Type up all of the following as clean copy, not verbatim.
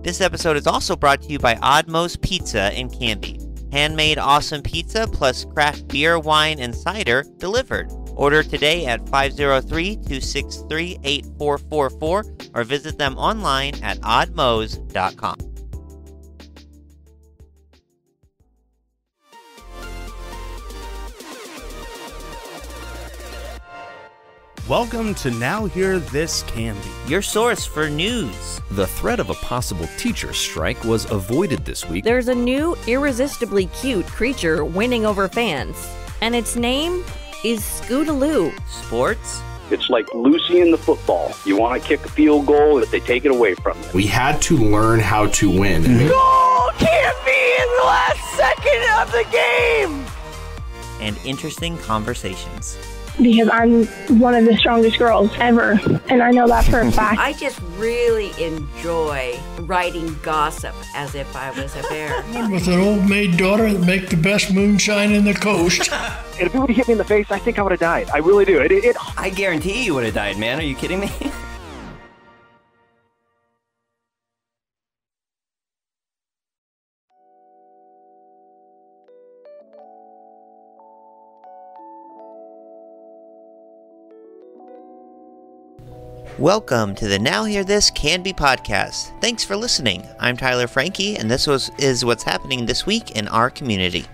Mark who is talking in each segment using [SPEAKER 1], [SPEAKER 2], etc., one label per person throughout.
[SPEAKER 1] This episode is also brought to you by Oddmo's Pizza in Canby. Handmade awesome pizza plus craft beer, wine, and cider delivered. Order today at 503-263-8444 or visit them online at oddmos.com.
[SPEAKER 2] Welcome to Now Hear This Canby,
[SPEAKER 1] your source for news.
[SPEAKER 3] The threat of a possible teacher strike was avoided this week.
[SPEAKER 4] There's a new, irresistibly cute creature winning over fans, and its name is Scootaloo.
[SPEAKER 1] Sports?
[SPEAKER 5] It's like Lucy in the football. You want to kick a field goal, if they take it away from you.
[SPEAKER 6] We had to learn how to win.
[SPEAKER 7] Goal can't be in the last second of the game!
[SPEAKER 1] And interesting conversations.
[SPEAKER 8] Because I'm one of the strongest girls ever, and I know that for a fact.
[SPEAKER 9] I just really enjoy writing gossip as if I was a bear.
[SPEAKER 10] With an old maid daughter that make the best moonshine in the coast.
[SPEAKER 5] And if it would have hit me in the face, I think I would have died. I really do.
[SPEAKER 7] I guarantee you would have died, man. Are you kidding me?
[SPEAKER 1] Welcome to the Now Hear This Canby podcast. Thanks for listening. I'm Tyler Frankie, and this is what's happening this week in our community.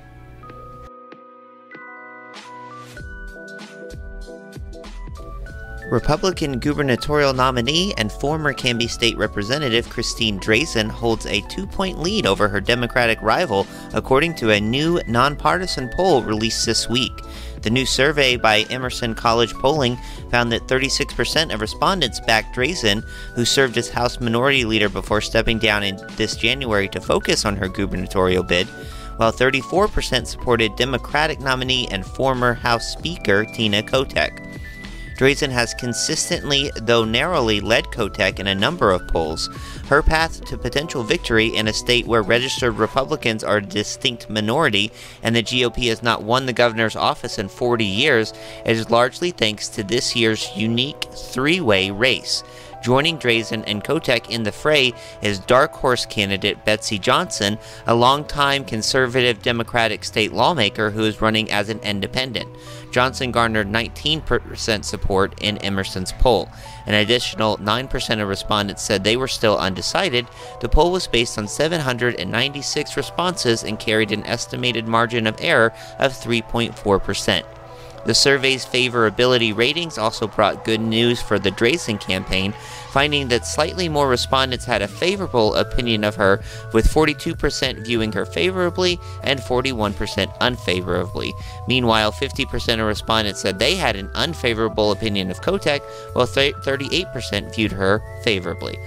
[SPEAKER 1] Republican gubernatorial nominee and former Canby State Representative Christine Drazan holds a 2-point lead over her Democratic rival, according to a new nonpartisan poll released this week. The new survey by Emerson College Polling found that 36% of respondents backed Drazan, who served as House Minority Leader before stepping down in this January to focus on her gubernatorial bid, while 34% supported Democratic nominee and former House Speaker Tina Kotek. Drazan has consistently, though narrowly, led Kotek in a number of polls. Her path to potential victory in a state where registered Republicans are a distinct minority and the GOP has not won the governor's office in 40 years is largely thanks to this year's unique three-way race. Joining Drazan and Kotek in the fray is dark horse candidate Betsy Johnson, a longtime conservative Democratic state lawmaker who is running as an independent. Johnson garnered 19% support in Emerson's poll. An additional 9% of respondents said they were still undecided. The poll was based on 796 responses and carried an estimated margin of error of 3.4%. The survey's favorability ratings also brought good news for the Drazan campaign, finding that slightly more respondents had a favorable opinion of her, with 42% viewing her favorably and 41% unfavorably. Meanwhile, 50% of respondents said they had an unfavorable opinion of Kotek, while 38% viewed her favorably.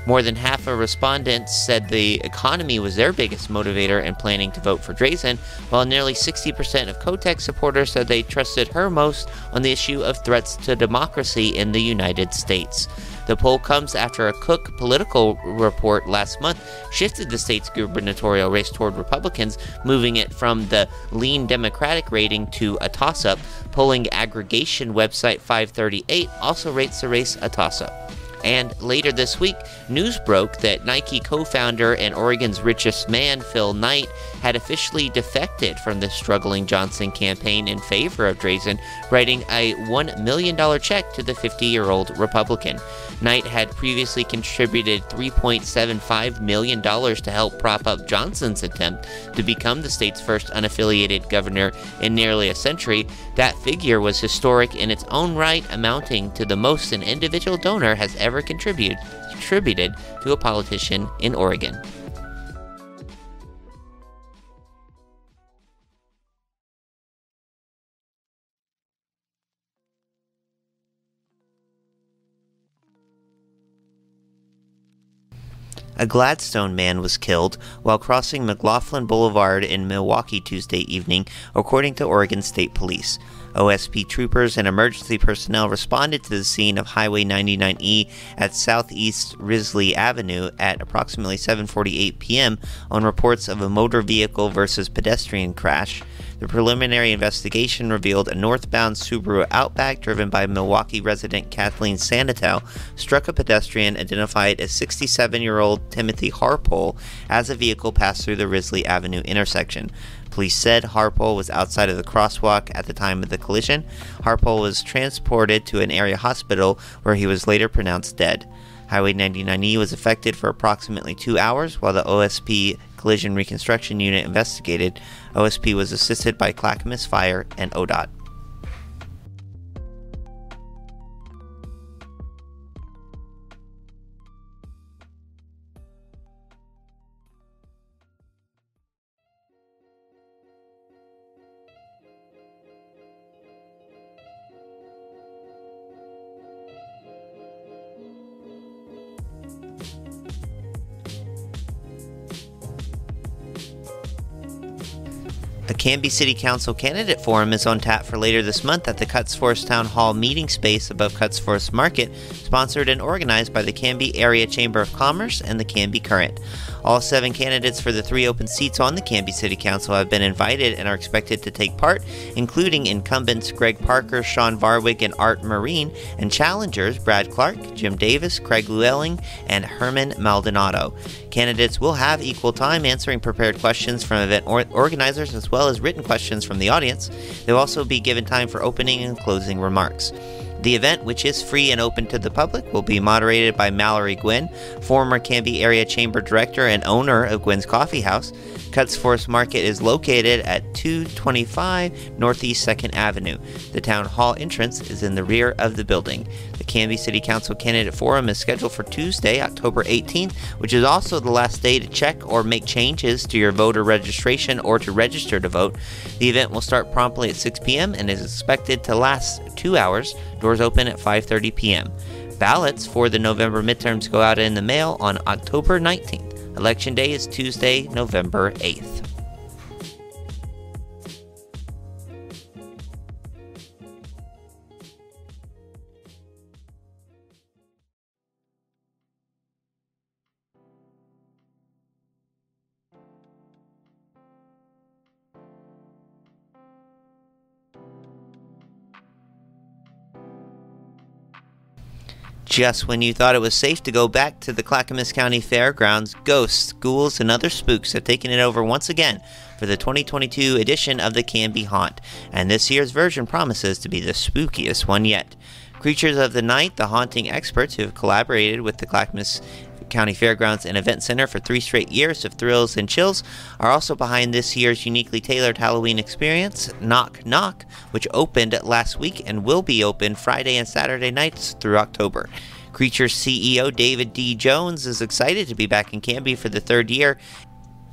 [SPEAKER 1] More than half of respondents said the economy was their biggest motivator in planning to vote for Drazan, while nearly 60% of Kotek supporters said they trusted her most on the issue of threats to democracy in the United States. The poll comes after a Cook political report last month shifted the state's gubernatorial race toward Republicans, moving it from the lean Democratic rating to a toss-up. Polling aggregation website 538 also rates the race a toss-up. And later this week, news broke that Nike co-founder and Oregon's richest man, Phil Knight, had officially defected from the struggling Johnson campaign in favor of Drazan, writing a $1 million check to the 50-year-old Republican. Knight had previously contributed $3.75 million to help prop up Johnson's attempt to become the state's first unaffiliated governor in nearly a century. That figure was historic in its own right, amounting to the most an individual donor has ever contributed to a politician in Oregon. A Gladstone man was killed while crossing McLaughlin Boulevard in Milwaukee Tuesday evening, according to Oregon State Police. OSP troopers and emergency personnel responded to the scene of Highway 99E at Southeast Risley Avenue at approximately 7:48 p.m. on reports of a motor vehicle versus pedestrian crash. The preliminary investigation revealed a northbound Subaru Outback driven by Milwaukee resident Kathleen Sanatow struck a pedestrian identified as 67-year-old Timothy Harpole as the vehicle passed through the Risley Avenue intersection. Police said Harpole was outside of the crosswalk at the time of the collision. Harpole was transported to an area hospital where he was later pronounced dead. Highway 99E was affected for approximately 2 hours while the OSP Collision Reconstruction Unit investigated. OSP was assisted by Clackamas Fire and ODOT. A Canby City Council candidate forum is on tap for later this month at the Cuts Forest Town Hall meeting space above Cuts Forest Market, sponsored and organized by the Canby Area Chamber of Commerce and the Canby Current. All 7 candidates for the 3 open seats on the Canby City Council have been invited and are expected to take part, including incumbents Greg Parker, Sean Varwig, and Art Marine, and challengers Brad Clark, Jim Davis, Craig Llewellyn, and Herman Maldonado. Candidates will have equal time answering prepared questions from event organizers as well as written questions from the audience. They'll also be given time for opening and closing remarks. The event, which is free and open to the public, will be moderated by Mallory Gwynn, former Canby Area Chamber Director and owner of Gwynn's Coffee House. Cuts Forest Market is located at 225 Northeast 2nd Avenue. The Town Hall entrance is in the rear of the building. The Canby City Council Candidate Forum is scheduled for Tuesday, October 18th, which is also the last day to check or make changes to your voter registration or to register to vote. The event will start promptly at 6 p.m. and is expected to last 2 hours. Doors open at 5:30 p.m. Ballots for the November midterms go out in the mail on October 19th. Election Day is Tuesday, November 8th. Just when you thought it was safe to go back to the Clackamas County Fairgrounds, ghosts, ghouls, and other spooks have taken it over once again for the 2022 edition of the Canby Haunt, and this year's version promises to be the spookiest one yet. Creatures of the Night, the haunting experts who have collaborated with the Clackamas County Fairgrounds and Event Center for 3 straight years of thrills and chills, are also behind this year's uniquely tailored Halloween experience, Knock Knock, which opened last week and will be open Friday and Saturday nights through October. Creatures CEO David D. Jones is excited to be back in Canby for the 3rd year,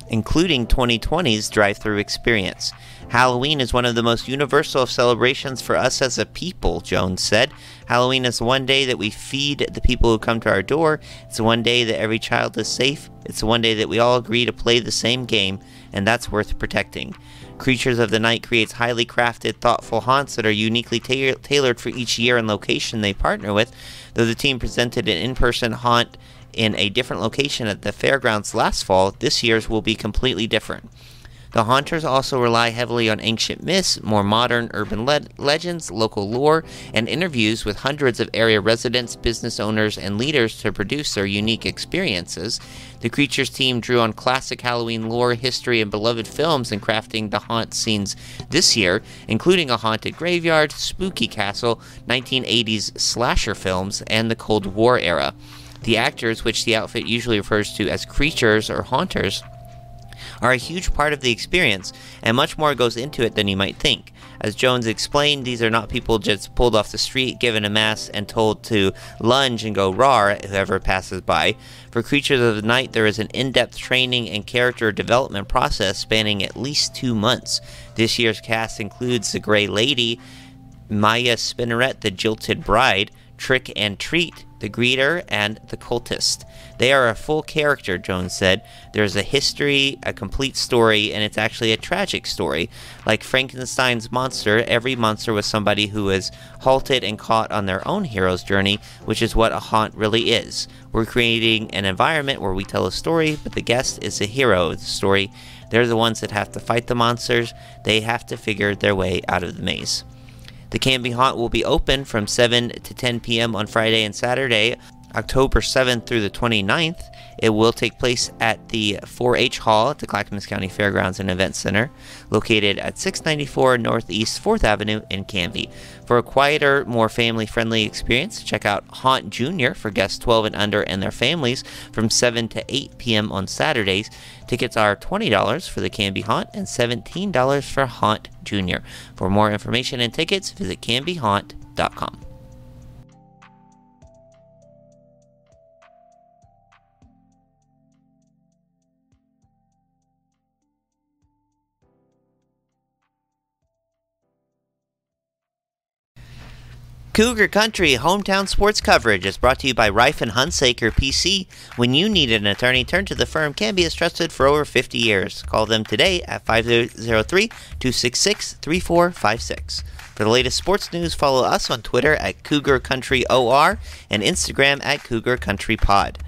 [SPEAKER 1] including 2020's drive-thru experience. Halloween is one of the most universal of celebrations for us as a people, Jones said. Halloween is one day that we feed the people who come to our door. It's one day that every child is safe. It's one day that we all agree to play the same game, and that's worth protecting. Creatures of the Night creates highly crafted, thoughtful haunts that are uniquely tailored for each year and location they partner with. Though the team presented an in-person haunt in a different location at the fairgrounds last fall, this year's will be completely different. The haunters also rely heavily on ancient myths, more modern urban legends, local lore, and interviews with hundreds of area residents, business owners, and leaders to produce their unique experiences. The Creatures team drew on classic Halloween lore, history, and beloved films in crafting the haunt scenes this year, including a haunted graveyard, spooky castle, 1980s slasher films, and the Cold War era. The actors, which the outfit usually refers to as creatures or haunters, are a huge part of the experience, and much more goes into it than you might think. As Jones explained, these are not people just pulled off the street, given a mask, and told to lunge and go rawr at whoever passes by. For Creatures of the Night, there is an in-depth training and character development process spanning at least 2 months. This year's cast includes the Grey Lady, Maya Spinneret, the Jilted Bride, Trick and Treat, the Greeter, and the Cultist. They are a full character, Jones said. There's a history, a complete story, and it's actually a tragic story. Like Frankenstein's monster, every monster was somebody who was halted and caught on their own hero's journey, which is what a haunt really is. We're creating an environment where we tell a story, but the guest is the hero of the story. They're the ones that have to fight the monsters. They have to figure their way out of the maze. The Canby Haunt will be open from 7 to 10 p.m. on Friday and Saturday, October 7th through the 29th. It will take place at the 4-H Hall at the Clackamas County Fairgrounds and Event Center, located at 694 Northeast 4th Avenue in Canby. For a quieter, more family-friendly experience, check out Haunt Junior for guests 12 and under and their families from 7 to 8 p.m. on Saturdays. Tickets are $20 for the Canby Haunt and $17 for Haunt Junior. For more information and tickets, visit canbyhaunt.com. Cougar Country hometown sports coverage is brought to you by Reif and Hunsaker PC. When you need an attorney, turn to the firm Canby has trusted for over 50 years. Call them today at 503-266-3456. For the latest sports news, follow us on Twitter at Cougar Country OR and Instagram at Cougar Country Pod.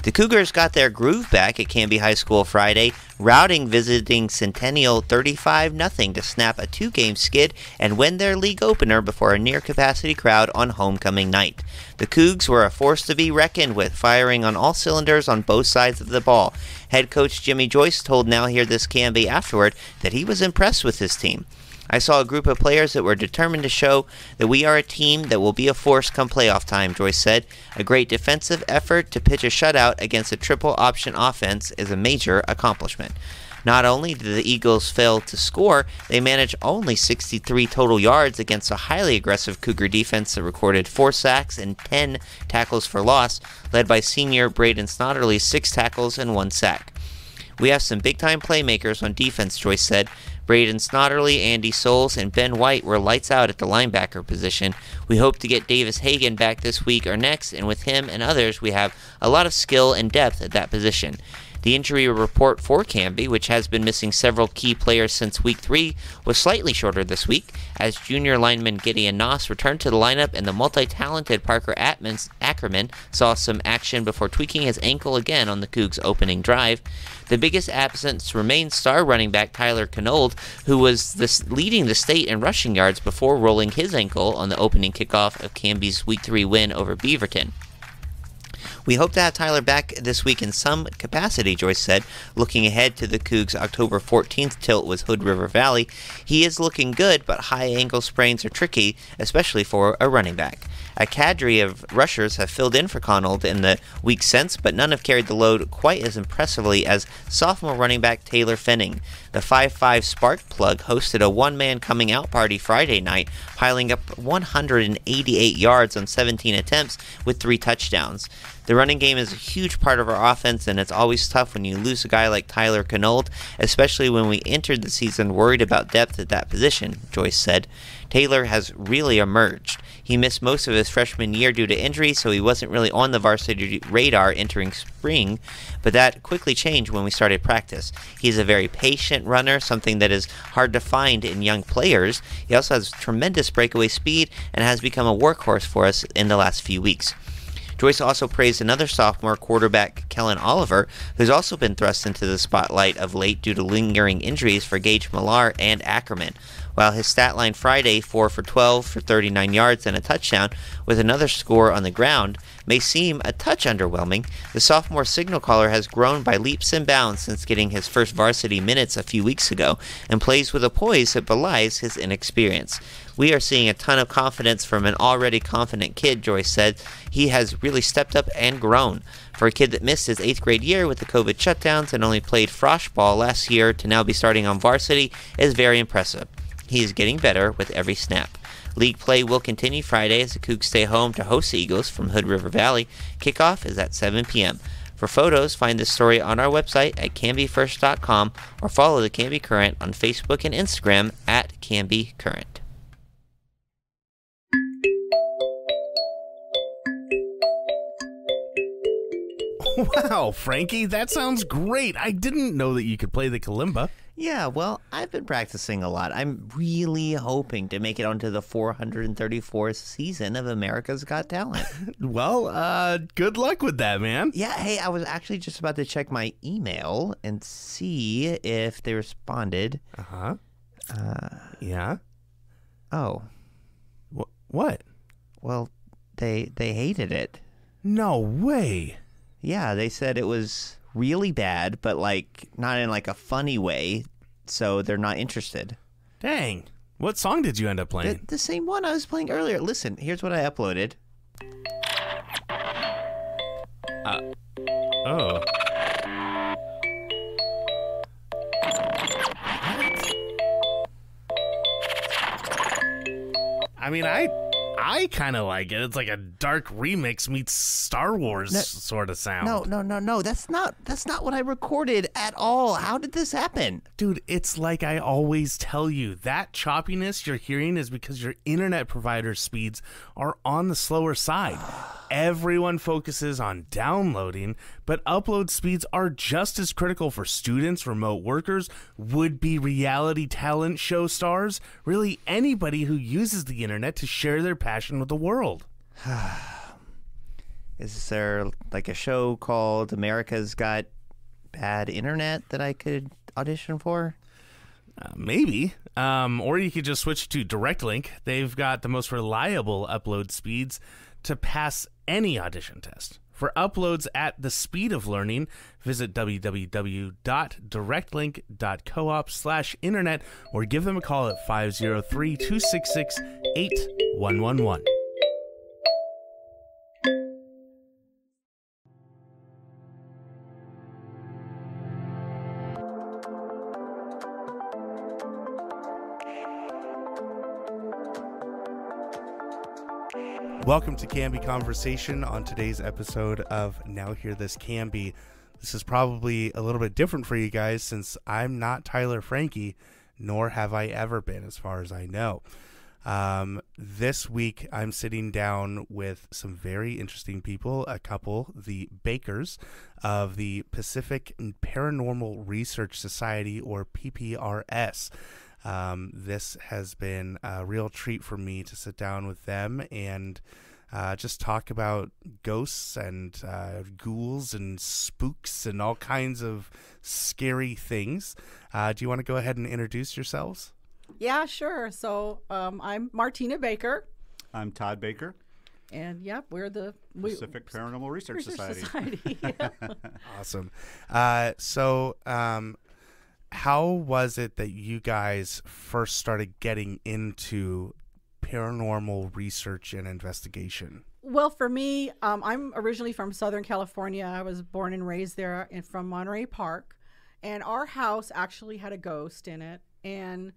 [SPEAKER 1] The Cougars got their groove back at Canby High School Friday, routing visiting Centennial 35-0 to snap a 2-game skid and win their league opener before a near-capacity crowd on homecoming night. The Cougs were a force to be reckoned with, firing on all cylinders on both sides of the ball. Head coach Jimmy Joyce told Now Hear This Canby afterward that he was impressed with his team. I saw a group of players that were determined to show that we are a team that will be a force come playoff time, Joyce said. A great defensive effort to pitch a shutout against a triple option offense is a major accomplishment. Not only did the Eagles fail to score, they managed only 63 total yards against a highly aggressive Cougar defense that recorded 4 sacks and 10 tackles for loss, led by senior Braden Snodderly's 6 tackles and 1 sack. We have some big-time playmakers on defense, Joyce said. Braden Snodderly, Andy Souls, and Ben White were lights out at the linebacker position. We hope to get Davis Hagan back this week or next, and with him and others, we have a lot of skill and depth at that position. The injury report for Canby, which has been missing several key players since Week 3, was slightly shorter this week, as junior lineman Gideon Noss returned to the lineup and the multi-talented Parker Ackerman saw some action before tweaking his ankle again on the Cougs' opening drive. The biggest absence remains star running back Tyler Knold, who was leading the state in rushing yards before rolling his ankle on the opening kickoff of Canby's Week 3 win over Beaverton. We hope to have Tyler back this week in some capacity, Joyce said, looking ahead to the Cougs' October 14th tilt with Hood River Valley. He is looking good, but high ankle sprains are tricky, especially for a running back. A cadre of rushers have filled in for Connell in the week since, but none have carried the load quite as impressively as sophomore running back Taylor Fenning. The 5'5 spark plug hosted a one-man coming out party Friday night, piling up 188 yards on 17 attempts with 3 touchdowns. The running game is a huge part of our offense, and it's always tough when you lose a guy like Tyler Knold, especially when we entered the season worried about depth at that position, Joyce said. Taylor has really emerged. He missed most of his freshman year due to injury, so he wasn't really on the varsity radar entering spring, but that quickly changed when we started practice. He's a very patient runner, something that is hard to find in young players. He also has tremendous breakaway speed and has become a workhorse for us in the last few weeks. Joyce also praised another sophomore quarterback, Kellen Oliver, who's also been thrust into the spotlight of late due to lingering injuries for Gage Millar and Ackerman. While his stat line Friday, 4 for 12 for 39 yards and a touchdown with another score on the ground, may seem a touch underwhelming, the sophomore signal caller has grown by leaps and bounds since getting his first varsity minutes a few weeks ago and plays with a poise that belies his inexperience. We are seeing a ton of confidence from an already confident kid, Joyce said. He has really stepped up and grown. For a kid that missed his 8th grade year with the COVID shutdowns and only played frosh ball last year to now be starting on varsity is very impressive. He is getting better with every snap. League play will continue Friday as the Cougs stay home to host the Eagles from Hood River Valley. Kickoff is at 7 p.m. For photos, find this story on our website at canbyfirst.com or follow the Canby Current on Facebook and Instagram at Canby Current.
[SPEAKER 2] Wow, Frankie, that sounds great. I didn't know that you could play the kalimba.
[SPEAKER 1] Yeah, well, I've been practicing a lot. I'm really hoping to make it onto the 434th season of America's Got Talent.
[SPEAKER 2] Well, good luck with that, man.
[SPEAKER 1] Yeah, hey, I was actually just about to check my email and see if they responded.
[SPEAKER 2] Uh-huh. Yeah?
[SPEAKER 1] Oh.
[SPEAKER 2] What?
[SPEAKER 1] Well, they hated it.
[SPEAKER 2] No way.
[SPEAKER 1] Yeah, they said it was really bad, but like not in like a funny way, so they're not interested.
[SPEAKER 2] Dang. What song did you end up playing?
[SPEAKER 1] The same one I was playing earlier. Listen, here's what I uploaded.
[SPEAKER 2] Oh. I mean, I kind of like it. It's like a dark remix meets Star Wars sort of sound.
[SPEAKER 1] No. That's not what I recorded at all. How did this happen?
[SPEAKER 2] Dude, it's like I always tell you. That choppiness you're hearing is because your internet provider speeds are on the slower side. Everyone focuses on downloading, but upload speeds are just as critical for students, remote workers, would-be reality talent show stars, really anybody who uses the internet to share their passion with the world.
[SPEAKER 1] Is there like a show called America's Got Bad Internet that I could audition for?
[SPEAKER 2] Maybe. Or you could just switch to Direct Link. They've got the most reliable upload speeds to pass any audition test. For uploads at the speed of learning, visit www.directlink.coop/internet or give them a call at 503-266-8111. Welcome to Canby Conversation. On today's episode of Now Hear This Canby, this is probably a little bit different for you guys since I'm not Tyler Frankie, nor have I ever been as far as I know. This week I'm sitting down with some very interesting people, a couple, the Bakers of the Pacific Paranormal Research Society, or PPRS. This has been a real treat for me to sit down with them and just talk about ghosts and ghouls and spooks and all kinds of scary things. Do you want to go ahead and introduce yourselves?
[SPEAKER 11] Yeah, sure. So I'm Martina Baker.
[SPEAKER 12] I'm Todd Baker.
[SPEAKER 11] And yeah, we're the
[SPEAKER 12] Pacific Paranormal Research Society.
[SPEAKER 11] Yeah.
[SPEAKER 2] Awesome. How was it that you guys first started getting into paranormal research and investigation?
[SPEAKER 11] Well, for me, I'm originally from Southern California. I was born and raised there from Monterey Park. And our house actually had a ghost in it. And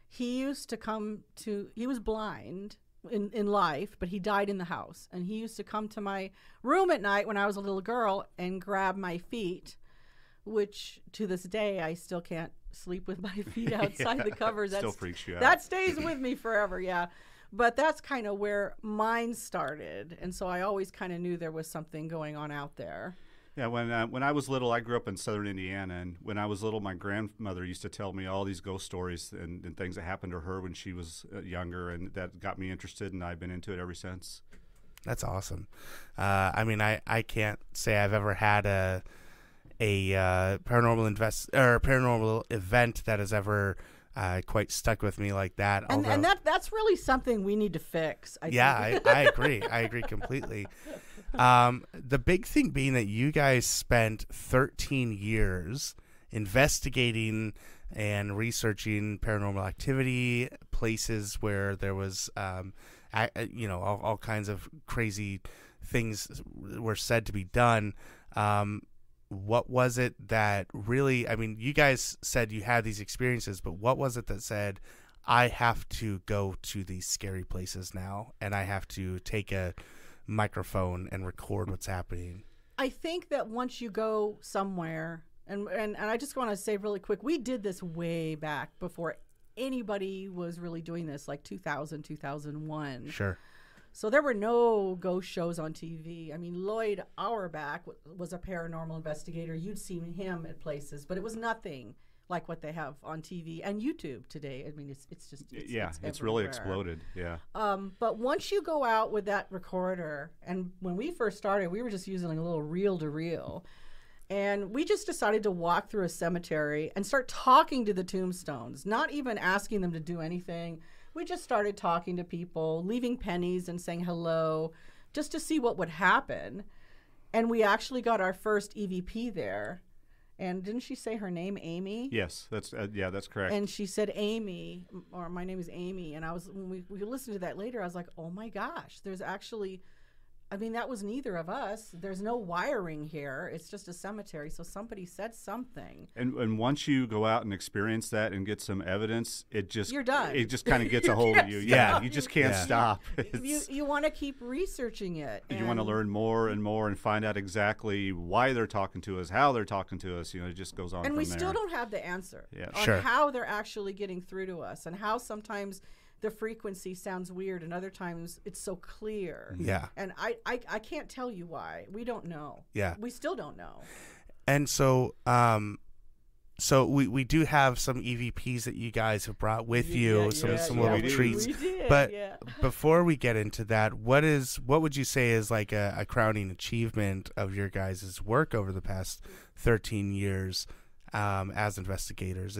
[SPEAKER 11] he used to come to, he was blind in life, but he died in the house. And he used to come to my room at night when I was a little girl and grab my feet, which to this day I still can't sleep with my feet outside the covers.
[SPEAKER 12] Still freaks you out.
[SPEAKER 11] That stays with me forever, yeah. But that's kind of where mine started, and so I always kind of knew there was something going on out there.
[SPEAKER 12] Yeah, when I was little, I grew up in southern Indiana, and when I was little, my grandmother used to tell me all these ghost stories and things that happened to her when she was younger, and that got me interested, and I've been into it ever since.
[SPEAKER 2] That's awesome. I mean, I can't say I've ever had a paranormal event that has ever quite stuck with me like that.
[SPEAKER 11] And that's really something we need to fix. I
[SPEAKER 2] agree. I agree completely. The big thing being that you guys spent 13 years investigating and researching paranormal activity, places where there was, all kinds of crazy things were said to be done. What was it that really, I mean, you guys said you had these experiences, but what was it that said, I have to go to these scary places now and I have to take a microphone and record what's happening?
[SPEAKER 11] I think that once you go somewhere, and I just want to say really quick, we did this way back before anybody was really doing this, like 2000, 2001.
[SPEAKER 2] Sure.
[SPEAKER 11] So there were no ghost shows on TV. I mean, Lloyd Auerbach was a paranormal investigator. You'd seen him at places, but it was nothing like what they have on TV and YouTube today. I mean, it's just
[SPEAKER 12] it's really exploded. Yeah.
[SPEAKER 11] But once you go out with that recorder, and when we first started, we were just using a little reel-to-reel, and we just decided to walk through a cemetery and start talking to the tombstones, not even asking them to do anything. We just started talking to people, leaving pennies and saying hello, just to see what would happen. And we actually got our first EVP there. And didn't she say her name, Amy?
[SPEAKER 12] Yes, that's correct.
[SPEAKER 11] And she said Amy, or my name is Amy. And when we listened to that later, I was like, oh my gosh, there's actually, I mean, that was neither of us. There's no wiring here. It's just a cemetery. So somebody said something.
[SPEAKER 12] And once you go out and experience that and get some evidence,
[SPEAKER 11] you're done.
[SPEAKER 12] It just kind of gets a hold of you. Yeah, you just can't stop.
[SPEAKER 11] You want to keep researching it.
[SPEAKER 12] You want to learn more and more and find out exactly why they're talking to us, how they're talking to us. It just goes on.
[SPEAKER 11] And
[SPEAKER 12] from
[SPEAKER 11] we
[SPEAKER 12] there.
[SPEAKER 11] Still don't have the answer
[SPEAKER 12] on
[SPEAKER 11] how they're actually getting through to us, and how sometimes the frequency sounds weird and other times it's so clear.
[SPEAKER 2] Yeah.
[SPEAKER 11] And I can't tell you why. We don't know.
[SPEAKER 2] Yeah.
[SPEAKER 11] We still don't know.
[SPEAKER 2] And so we do have some EVPs that you guys have brought with you, some little treats.
[SPEAKER 11] We did,
[SPEAKER 2] but before we get into that, what would you say is like a crowning achievement of your guys' work over the past 13 years as investigators?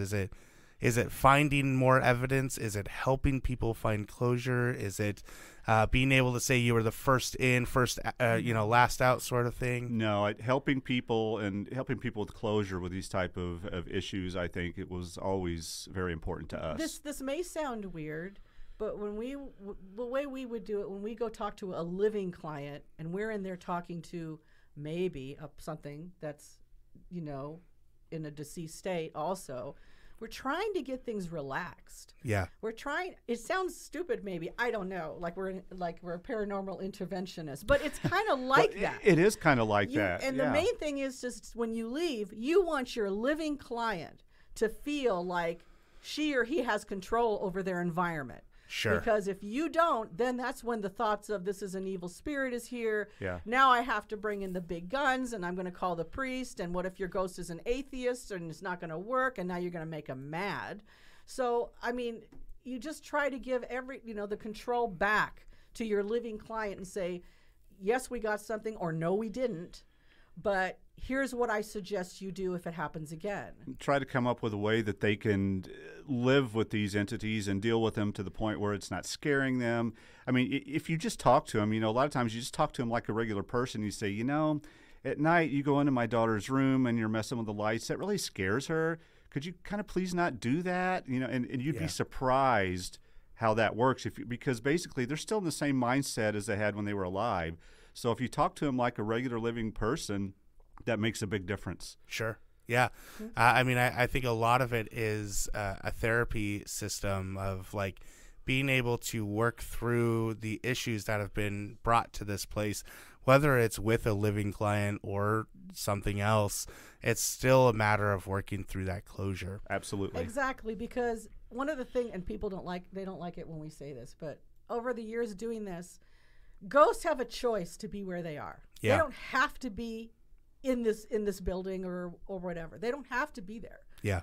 [SPEAKER 2] Is it finding more evidence? Is it helping people find closure? Is it being able to say you were the first in, last out sort of thing?
[SPEAKER 12] No, helping people with closure with these type of issues, I think it was always very important to us.
[SPEAKER 11] This may sound weird, but the way we would do it, when we go talk to a living client and we're in there talking to maybe something that's, in a deceased state also, we're trying to get things relaxed.
[SPEAKER 2] Yeah.
[SPEAKER 11] It sounds stupid maybe, I don't know, like we're a paranormal interventionist, but it's kind of like that.
[SPEAKER 12] It is kind of like that.
[SPEAKER 11] And the main thing is just when you leave, you want your living client to feel like she or he has control over their environment.
[SPEAKER 2] Sure.
[SPEAKER 11] Because if you don't, then that's when the thoughts of this is an evil spirit is here.
[SPEAKER 12] Yeah.
[SPEAKER 11] Now I have to bring in the big guns and I'm going to call the priest. And what if your ghost is an atheist and it's not going to work? And now you're going to make them mad. So, I mean, you just try to give the control back to your living client and say, yes, we got something, or no, we didn't. But here's what I suggest you do if it happens again.
[SPEAKER 12] Try to come up with a way that they can live with these entities and deal with them to the point where it's not scaring them. I mean, if you just talk to them, a lot of times you just talk to them like a regular person. You say, at night you go into my daughter's room and you're messing with the lights. That really scares her. Could you kind of please not do that? And you'd be surprised how that works because basically they're still in the same mindset as they had when they were alive. So if you talk to them like a regular living person, that makes a big difference.
[SPEAKER 2] Sure. Yeah. I mean, I think a lot of it is a therapy system of like being able to work through the issues that have been brought to this place, whether it's with a living client or something else. It's still a matter of working through that closure.
[SPEAKER 12] Absolutely.
[SPEAKER 11] Exactly. Because one of the things, and people don't like it when we say this, but over the years doing this, ghosts have a choice to be where they are.
[SPEAKER 2] Yeah.
[SPEAKER 11] They don't have to be in this building or whatever. They don't have to be there.
[SPEAKER 2] Yeah.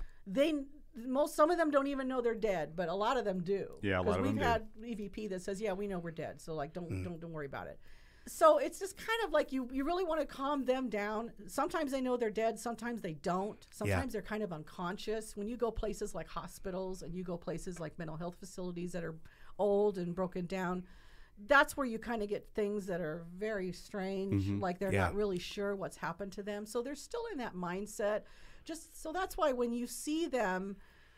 [SPEAKER 11] Some of them don't even know they're dead, but a lot of them do.
[SPEAKER 12] Yeah, a lot of them do.
[SPEAKER 11] We've had EVP that says, "Yeah, we know we're dead." So like don't worry about it. So it's just kind of like you really want to calm them down. Sometimes they know they're dead, sometimes they don't. Sometimes they're kind of unconscious. When you go places like hospitals and you go places like mental health facilities that are old and broken down, that's where you kind of get things that are very strange, like they're not really sure what's happened to them. So they're still in that mindset. So that's why when you see them,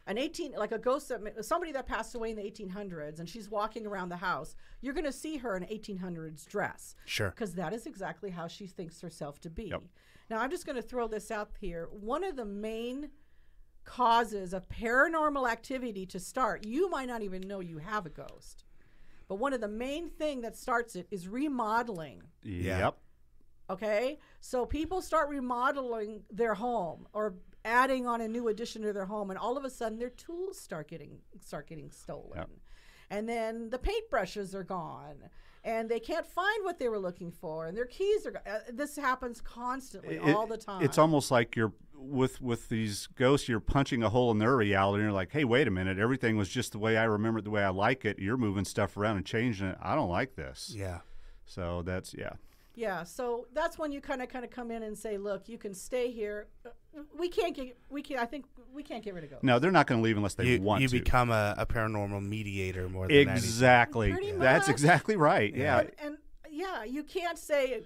[SPEAKER 11] like a ghost, somebody that passed away in the 1800s, and she's walking around the house, you're going to see her in an 1800s dress.
[SPEAKER 2] Sure.
[SPEAKER 11] Because that is exactly how she thinks herself to be.
[SPEAKER 12] Yep.
[SPEAKER 11] Now, I'm just going to throw this out here. One of the main causes of paranormal activity to start, you might not even know you have a ghost. But one of the main thing that starts it is remodeling.
[SPEAKER 12] Yep.
[SPEAKER 11] Okay? So people start remodeling their home or adding on a new addition to their home, and all of a sudden their tools start getting stolen.
[SPEAKER 12] Yep.
[SPEAKER 11] And then the paintbrushes are gone. and they can't find what they were looking for, and their keys are. This happens constantly, all the time.
[SPEAKER 12] It's almost like you're with these ghosts. You're punching a hole in their reality, and you're like, "Hey, wait a minute! Everything was just the way I remember it, the way I like it. You're moving stuff around and changing it. I don't like this."
[SPEAKER 2] Yeah.
[SPEAKER 12] So that's
[SPEAKER 11] Yeah, so that's when you kind of come in and say, "Look, you can stay here. I think we can't get rid of ghosts."
[SPEAKER 12] No, they're not going to leave unless they want to.
[SPEAKER 2] You become a paranormal mediator more than
[SPEAKER 12] exactly.
[SPEAKER 11] Pretty
[SPEAKER 12] That's
[SPEAKER 11] much.
[SPEAKER 12] exactly right. Yeah.
[SPEAKER 11] And yeah, you can't say,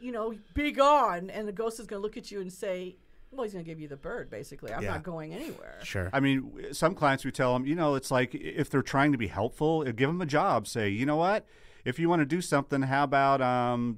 [SPEAKER 11] be gone, and the ghost is going to look at you and say, well, he's going to give you the bird, basically. I'm not going anywhere.
[SPEAKER 2] Sure.
[SPEAKER 12] I mean, some clients, we tell them, it's like if they're trying to be helpful, give them a job. Say, you know what? If you want to do something, how about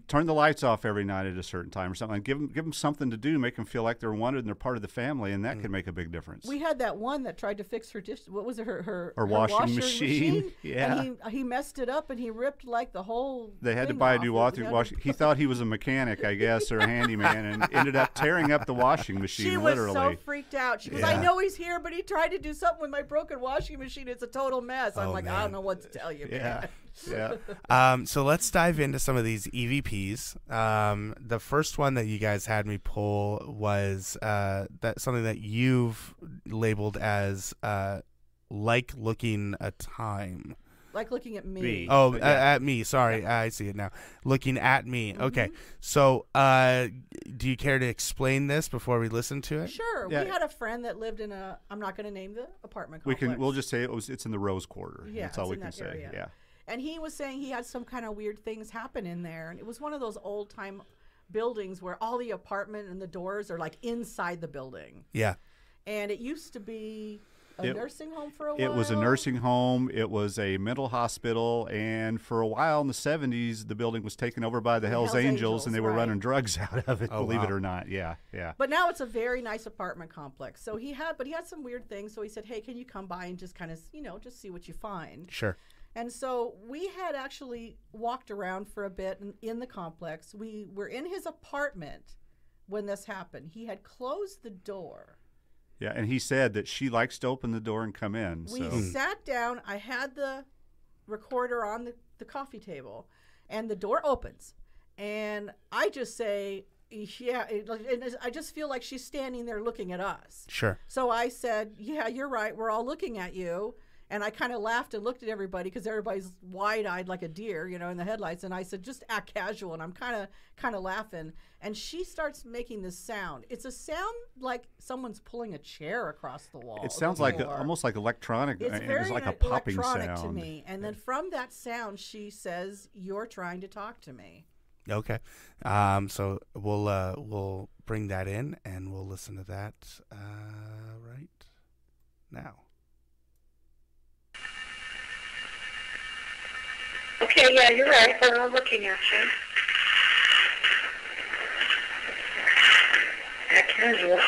[SPEAKER 12] turn the lights off every night at a certain time or something? Give them something to do, make them feel like they're wanted and they're part of the family, and that can make a big difference.
[SPEAKER 11] We had that one that tried to fix her dish. What was it? Her
[SPEAKER 12] washing machine. Yeah.
[SPEAKER 11] And he messed it up, and he ripped like the whole.
[SPEAKER 12] They had to buy a new washing. He thought he was a mechanic, I guess, or a handyman, and ended up tearing up the washing machine.
[SPEAKER 11] She was
[SPEAKER 12] literally
[SPEAKER 11] so freaked out. She goes, "I know he's here, but he tried to do something with my broken washing machine. It's a total mess." I'm like, man. I don't know what to tell you, man.
[SPEAKER 12] Yeah.
[SPEAKER 2] So let's dive into some of these EVPs. The first one that you guys had me pull was something that you've labeled as like looking a time.
[SPEAKER 11] Like looking at me.
[SPEAKER 2] Oh, at me. Sorry, I see it now. Looking at me. Okay. So, do you care to explain this before we listen to it?
[SPEAKER 11] Sure. Yeah. We had a friend that lived in I'm not going to name the apartment complex.
[SPEAKER 12] We'll just say it's in the Rose Quarter.
[SPEAKER 11] Yeah,
[SPEAKER 12] that's all we can say.
[SPEAKER 11] Area.
[SPEAKER 12] Yeah.
[SPEAKER 11] And he was saying he had some kind of weird things happen in there, and it was one of those old time buildings where all the apartment and the doors are like inside the building.
[SPEAKER 2] Yeah.
[SPEAKER 11] And it used to be a nursing home for a while.
[SPEAKER 12] It was a nursing home. It was a mental hospital. And for a while in the 70s, the building was taken over by the Hells Angels, and they were running drugs out of it, believe it or not. Yeah, yeah.
[SPEAKER 11] But now it's a very nice apartment complex. So he had some weird things. So he said, "Hey, can you come by and just kind of, just see what you find?"
[SPEAKER 2] Sure.
[SPEAKER 11] And so we had actually walked around for a bit in the complex. We were in his apartment when this happened. He had closed the door.
[SPEAKER 12] Yeah, and he said that she likes to open the door and come in.
[SPEAKER 11] We sat down. I had the recorder on the coffee table, and the door opens. And I just say, yeah, I just feel like she's standing there looking at us.
[SPEAKER 2] Sure.
[SPEAKER 11] So I said, yeah, you're right. We're all looking at you. And I kind of laughed and looked at everybody because everybody's wide-eyed like a deer, in the headlights. And I said, just act casual. And I'm kind of laughing. And she starts making this sound. It's a sound like someone's pulling a chair across the wall.
[SPEAKER 12] It sounds like almost like electronic.
[SPEAKER 11] It's
[SPEAKER 12] very like a popping
[SPEAKER 11] electronic
[SPEAKER 12] sound
[SPEAKER 11] to me. And then from that sound, she says, "You're trying to talk to me."
[SPEAKER 2] Okay. So we'll bring that in and we'll listen to that right now.
[SPEAKER 13] Okay, yeah, you're right. We're all looking at you. Act casual.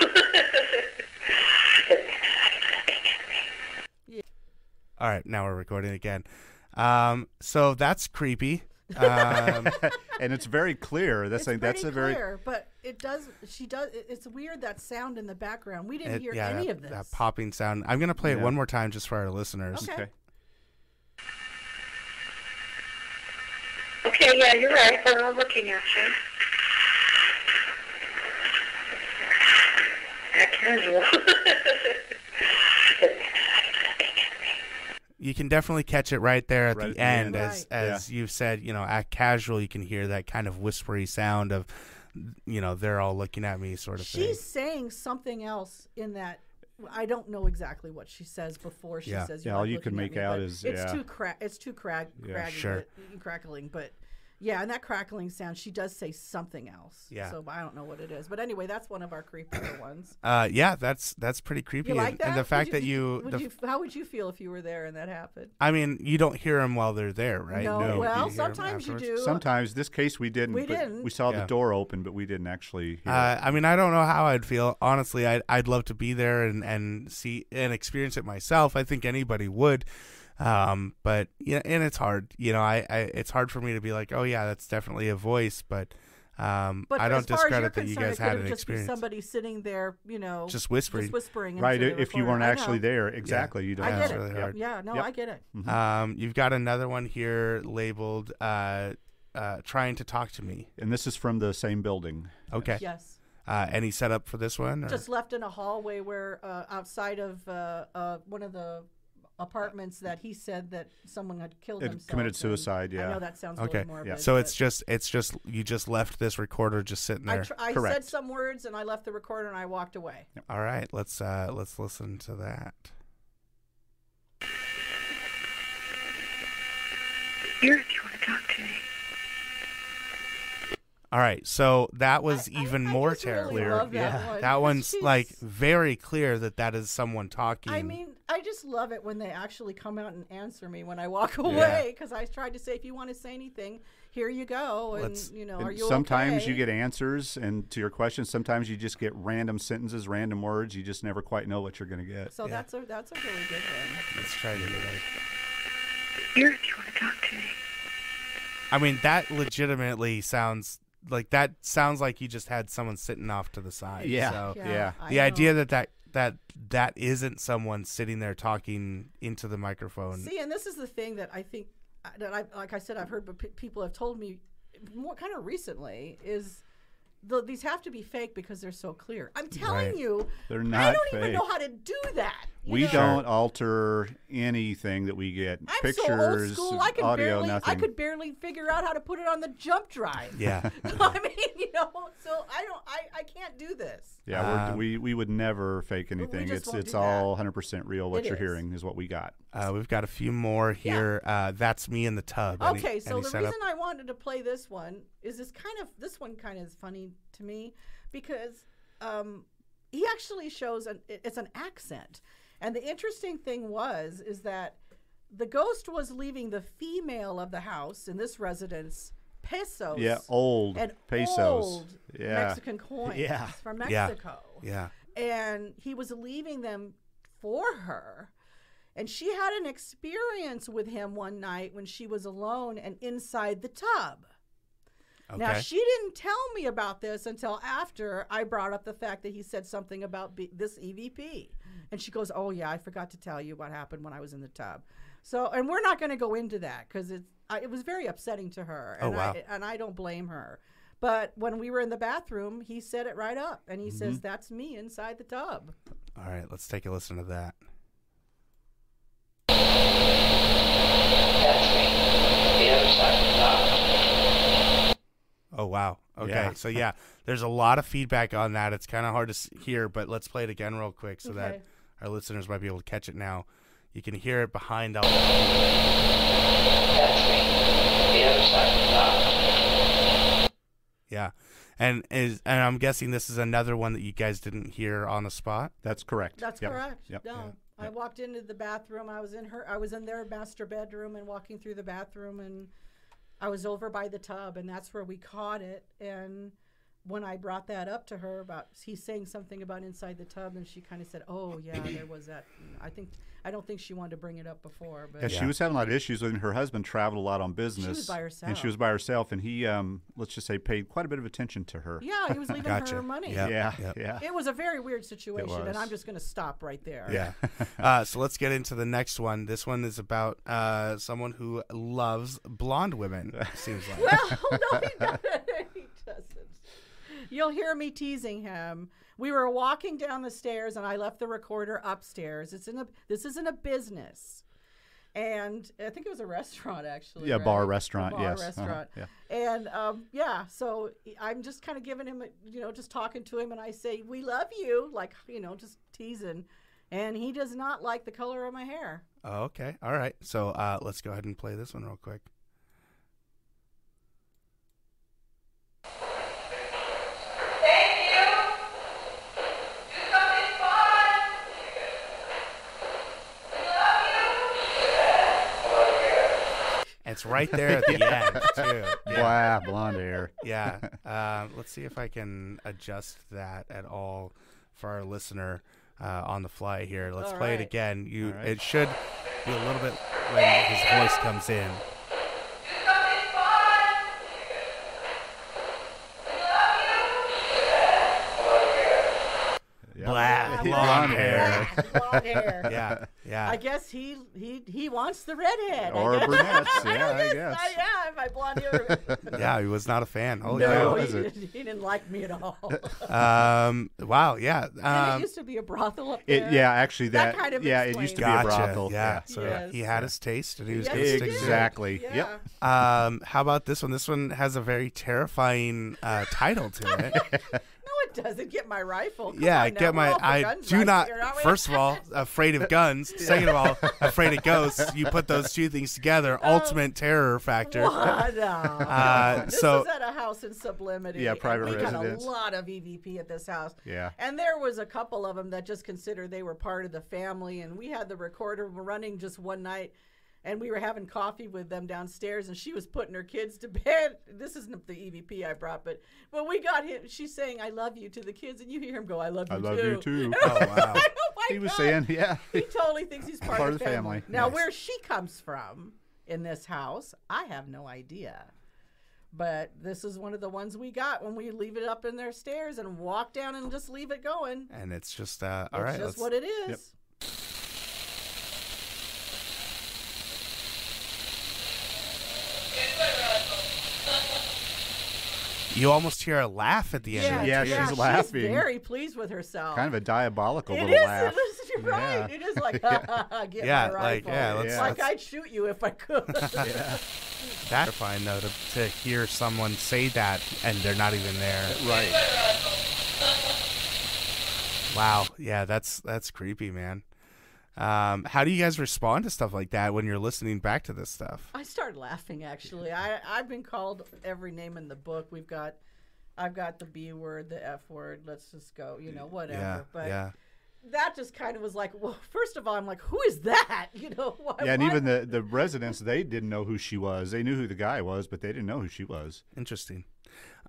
[SPEAKER 2] All right, now we're recording again. So that's creepy.
[SPEAKER 12] And it's very clear.
[SPEAKER 11] That's a clear, but it does. She does. It's weird, that sound in the background. We didn't hear any of this.
[SPEAKER 2] That popping sound. I'm gonna play it one more time just for our listeners.
[SPEAKER 11] Okay.
[SPEAKER 13] Okay, yeah, you're right. We're all looking at you. Act casual.
[SPEAKER 2] You can definitely catch it right there at the end. As
[SPEAKER 11] Right.
[SPEAKER 2] you've said, act casual. You can hear that kind of whispery sound of, they're all looking at me sort of thing.
[SPEAKER 11] She's saying something else in that. I don't know exactly what she says before she says.
[SPEAKER 12] Yeah, all you can make out is
[SPEAKER 11] it's too crackling, but yeah, and that crackling sound, she does say something else.
[SPEAKER 2] Yeah.
[SPEAKER 11] So I don't know what it is, but anyway, that's one of our creepier ones.
[SPEAKER 2] Yeah, that's pretty creepy.
[SPEAKER 11] You like that?
[SPEAKER 2] And the fact that
[SPEAKER 11] how would you feel if you were there and that happened?
[SPEAKER 2] I mean, you don't hear them while they're there, right?
[SPEAKER 11] No. Well, sometimes you do.
[SPEAKER 12] Sometimes. This case we didn't. We saw the door open, but we didn't actually hear it.
[SPEAKER 2] I mean, I don't know how I'd feel. Honestly, I'd love to be there and see and experience it myself. I think anybody would. But yeah, and it's hard. It's hard for me to be like, oh yeah, that's definitely a voice, but I don't discredit that you guys had an experience.
[SPEAKER 11] Somebody sitting there,
[SPEAKER 2] just whispering,
[SPEAKER 12] right? If you weren't actually there, exactly. You don't.
[SPEAKER 11] I get it.
[SPEAKER 2] Really hard.
[SPEAKER 11] Yeah, no, I get it.
[SPEAKER 2] You've got another one here labeled trying to talk to me.
[SPEAKER 12] And this is from the same building.
[SPEAKER 2] Okay.
[SPEAKER 11] Yes.
[SPEAKER 2] Any setup for this one? Or?
[SPEAKER 11] Just left in a hallway where outside of one of the apartments that he said that someone had killed himself.
[SPEAKER 12] Committed suicide, yeah.
[SPEAKER 11] I know that sounds
[SPEAKER 2] okay.
[SPEAKER 11] really morbid.
[SPEAKER 2] Yeah. So it's just you just left this recorder just sitting there.
[SPEAKER 11] I said some words and I left the recorder and I walked away.
[SPEAKER 12] Yep.
[SPEAKER 2] All right, let's listen to that.
[SPEAKER 13] Here, if you want to talk to me.
[SPEAKER 2] All right, so that was even more terrible.
[SPEAKER 11] Really love that one.
[SPEAKER 2] That one's like very clear that is someone talking.
[SPEAKER 11] I mean, I just love it when they actually come out and answer me when I walk away, because I tried to say, if you want to say anything, here you go, and are you
[SPEAKER 12] sometimes
[SPEAKER 11] okay?
[SPEAKER 12] you get answers, and to your question, sometimes you just get random sentences, random words. You just never quite know what you're going to get.
[SPEAKER 11] So that's a really good one.
[SPEAKER 2] Let's try to do that.
[SPEAKER 13] Here, if you want to talk to me.
[SPEAKER 2] I mean, that legitimately sounds like you just had someone sitting off to the side.
[SPEAKER 12] Yeah,
[SPEAKER 2] so
[SPEAKER 12] yeah.
[SPEAKER 2] The idea that isn't someone sitting there talking into the microphone.
[SPEAKER 11] See, and this is the thing that I think that like I said, I've heard, but people have told me more kind of recently is. These have to be fake because they're so clear. I'm telling you,
[SPEAKER 12] they're not.
[SPEAKER 11] I don't
[SPEAKER 12] fake.
[SPEAKER 11] even know how to do that.
[SPEAKER 12] We don't alter anything that we get.
[SPEAKER 11] I'm
[SPEAKER 12] Pictures,
[SPEAKER 11] so old school.
[SPEAKER 12] audio, nothing.
[SPEAKER 11] I could barely figure out how to put it on the jump drive.
[SPEAKER 2] Yeah.
[SPEAKER 11] I mean, so I can't do this.
[SPEAKER 12] Yeah, we would never fake anything. It's all 100% real. What you're hearing is what we got.
[SPEAKER 2] We've got a few more here. Yeah. That's me in the tub.
[SPEAKER 11] Okay, so the reason I wanted to play this one is this one kind of is funny to me because he actually shows it's an accent. And the interesting thing is that the ghost was leaving the female of the house in this residence pesos.
[SPEAKER 12] Yeah, old pesos.
[SPEAKER 11] Old Mexican coins from Mexico.
[SPEAKER 2] Yeah.
[SPEAKER 11] And he was leaving them for her. And she had an experience with him one night when she was alone and inside the tub. Okay. Now, she didn't tell me about this until after I brought up the fact that he said something about this EVP. And she goes, oh, yeah, I forgot to tell you what happened when I was in the tub. So, and we're not going to go into that because it was very upsetting to her. And
[SPEAKER 2] and
[SPEAKER 11] I don't blame her. But when we were in the bathroom, he said it right up. And he says, that's me inside the tub.
[SPEAKER 2] All right, let's take a listen to that.
[SPEAKER 14] That's me. The other side of the tub.
[SPEAKER 2] Oh, wow. Okay, so yeah, there's a lot of feedback on that. It's kind of hard to hear, but let's play it again real quick so that our listeners might be able to catch it now. You can hear it behind all that.
[SPEAKER 14] That's me. The other side of the tub.
[SPEAKER 2] Yeah. And I'm guessing this is another one that you guys didn't hear on the spot?
[SPEAKER 12] That's correct.
[SPEAKER 11] That's correct.
[SPEAKER 12] Yep.
[SPEAKER 11] No. Yep. I walked into the bathroom. I was in their master bedroom and walking through the bathroom, and I was over by the tub, and that's where we caught it. And when I brought that up to her about he's saying something about inside the tub, and she kind of said, "Oh yeah, there was that." I don't think she wanted to bring it up before, but
[SPEAKER 12] she was having a lot of issues when her husband traveled a lot on business.
[SPEAKER 11] She was by herself,
[SPEAKER 12] and she was by herself, and he let's just say paid quite a bit of attention to her.
[SPEAKER 11] Yeah, he was leaving her money.
[SPEAKER 12] Yeah.
[SPEAKER 11] It was a very weird situation, and I'm just going to stop right there.
[SPEAKER 2] Yeah. So let's get into the next one. This one is about someone who loves blonde women. Seems like.
[SPEAKER 11] Well, no, he doesn't. You'll hear me teasing him. We were walking down the stairs, and I left the recorder upstairs. This isn't a business, and I think it was a restaurant actually.
[SPEAKER 12] Yeah,
[SPEAKER 11] right?
[SPEAKER 12] bar restaurant.
[SPEAKER 11] Restaurant. And so I'm just kind of giving him, just talking to him, and I say, "We love you," like just teasing, and he does not like the color of my hair.
[SPEAKER 2] Oh, okay, all right. So let's go ahead and play this one real quick. It's right there at the end, too. Yeah.
[SPEAKER 12] Wow, blonde hair.
[SPEAKER 2] Yeah. Let's see if I can adjust that at all for our listener on the fly here. Let's play it again. It should be a little bit when his voice comes in.
[SPEAKER 12] Blah.
[SPEAKER 2] blonde hair.
[SPEAKER 11] Blonde hair.
[SPEAKER 2] Yeah.
[SPEAKER 11] I guess he wants the redhead.
[SPEAKER 12] Or brunettes. Yeah, I guess.
[SPEAKER 11] Yeah, my blonde hair.
[SPEAKER 2] Yeah, he was not a fan. Oh,
[SPEAKER 11] No,
[SPEAKER 2] yeah.
[SPEAKER 11] he didn't like me at all.
[SPEAKER 2] Wow, yeah.
[SPEAKER 11] And it used to be a brothal up there.
[SPEAKER 12] Actually, that kind of it used to be a brothel.
[SPEAKER 2] Yeah, so he had his taste, and he was going to stick
[SPEAKER 12] exactly.
[SPEAKER 11] Yeah.
[SPEAKER 12] Yep.
[SPEAKER 2] How about this one? This one has a very terrifying title to it.
[SPEAKER 11] No, it doesn't. Get my rifle. Come
[SPEAKER 2] Yeah,
[SPEAKER 11] on now.
[SPEAKER 2] get
[SPEAKER 11] We're all
[SPEAKER 2] my.
[SPEAKER 11] for
[SPEAKER 2] I
[SPEAKER 11] guns
[SPEAKER 2] do
[SPEAKER 11] right
[SPEAKER 2] not.
[SPEAKER 11] here, aren't we?
[SPEAKER 2] First of all, afraid of guns. Second of all, afraid of ghosts. You put those two things together, ultimate terror factor.
[SPEAKER 11] What? This
[SPEAKER 2] so
[SPEAKER 11] was at a house in Sublimity.
[SPEAKER 12] Yeah, private
[SPEAKER 11] we
[SPEAKER 12] residence.
[SPEAKER 11] got a lot of EVP at this house.
[SPEAKER 12] Yeah.
[SPEAKER 11] And there was a couple of them that just considered they were part of the family, and we had the recorder running just one night. And we were having coffee with them downstairs, and she was putting her kids to bed. This isn't the EVP I brought, but when we got him, she's saying, "I love you" to the kids, and you hear him go, "I love you too."
[SPEAKER 12] I love you too.
[SPEAKER 2] Oh, wow.
[SPEAKER 12] He was saying, yeah.
[SPEAKER 11] He totally thinks he's part of the family. Now,
[SPEAKER 2] Nice.
[SPEAKER 11] where she comes from in this house, I have no idea. But this is one of the ones we got when we leave it up in their stairs and walk down and just leave it going.
[SPEAKER 2] And it's just all right.
[SPEAKER 11] It's just what it is.
[SPEAKER 12] Yep.
[SPEAKER 2] You almost hear a laugh at the end.
[SPEAKER 12] Yeah, she's laughing.
[SPEAKER 11] She's very pleased with herself.
[SPEAKER 12] Kind of a diabolical
[SPEAKER 11] It
[SPEAKER 12] little
[SPEAKER 11] is.
[SPEAKER 12] laugh.
[SPEAKER 11] You're right. It is like, get my rifle.
[SPEAKER 2] let's
[SPEAKER 11] I'd shoot you if I could.
[SPEAKER 2] That's terrifying, though, to hear someone say that and they're not even there.
[SPEAKER 12] Right.
[SPEAKER 2] Wow. Yeah, that's creepy, man. How do you guys respond to stuff like that when you're listening back to this stuff?
[SPEAKER 11] I started laughing, actually. I've been called every name in the book. I've got the B word, the F word. Let's just go, whatever.
[SPEAKER 2] Yeah,
[SPEAKER 11] but
[SPEAKER 2] yeah.
[SPEAKER 11] that just kind of was like, well, first of all, I'm like, who is that? Why,
[SPEAKER 12] Yeah, and even the residents, they didn't know who she was. They knew who the guy was, but they didn't know who she was.
[SPEAKER 2] Interesting.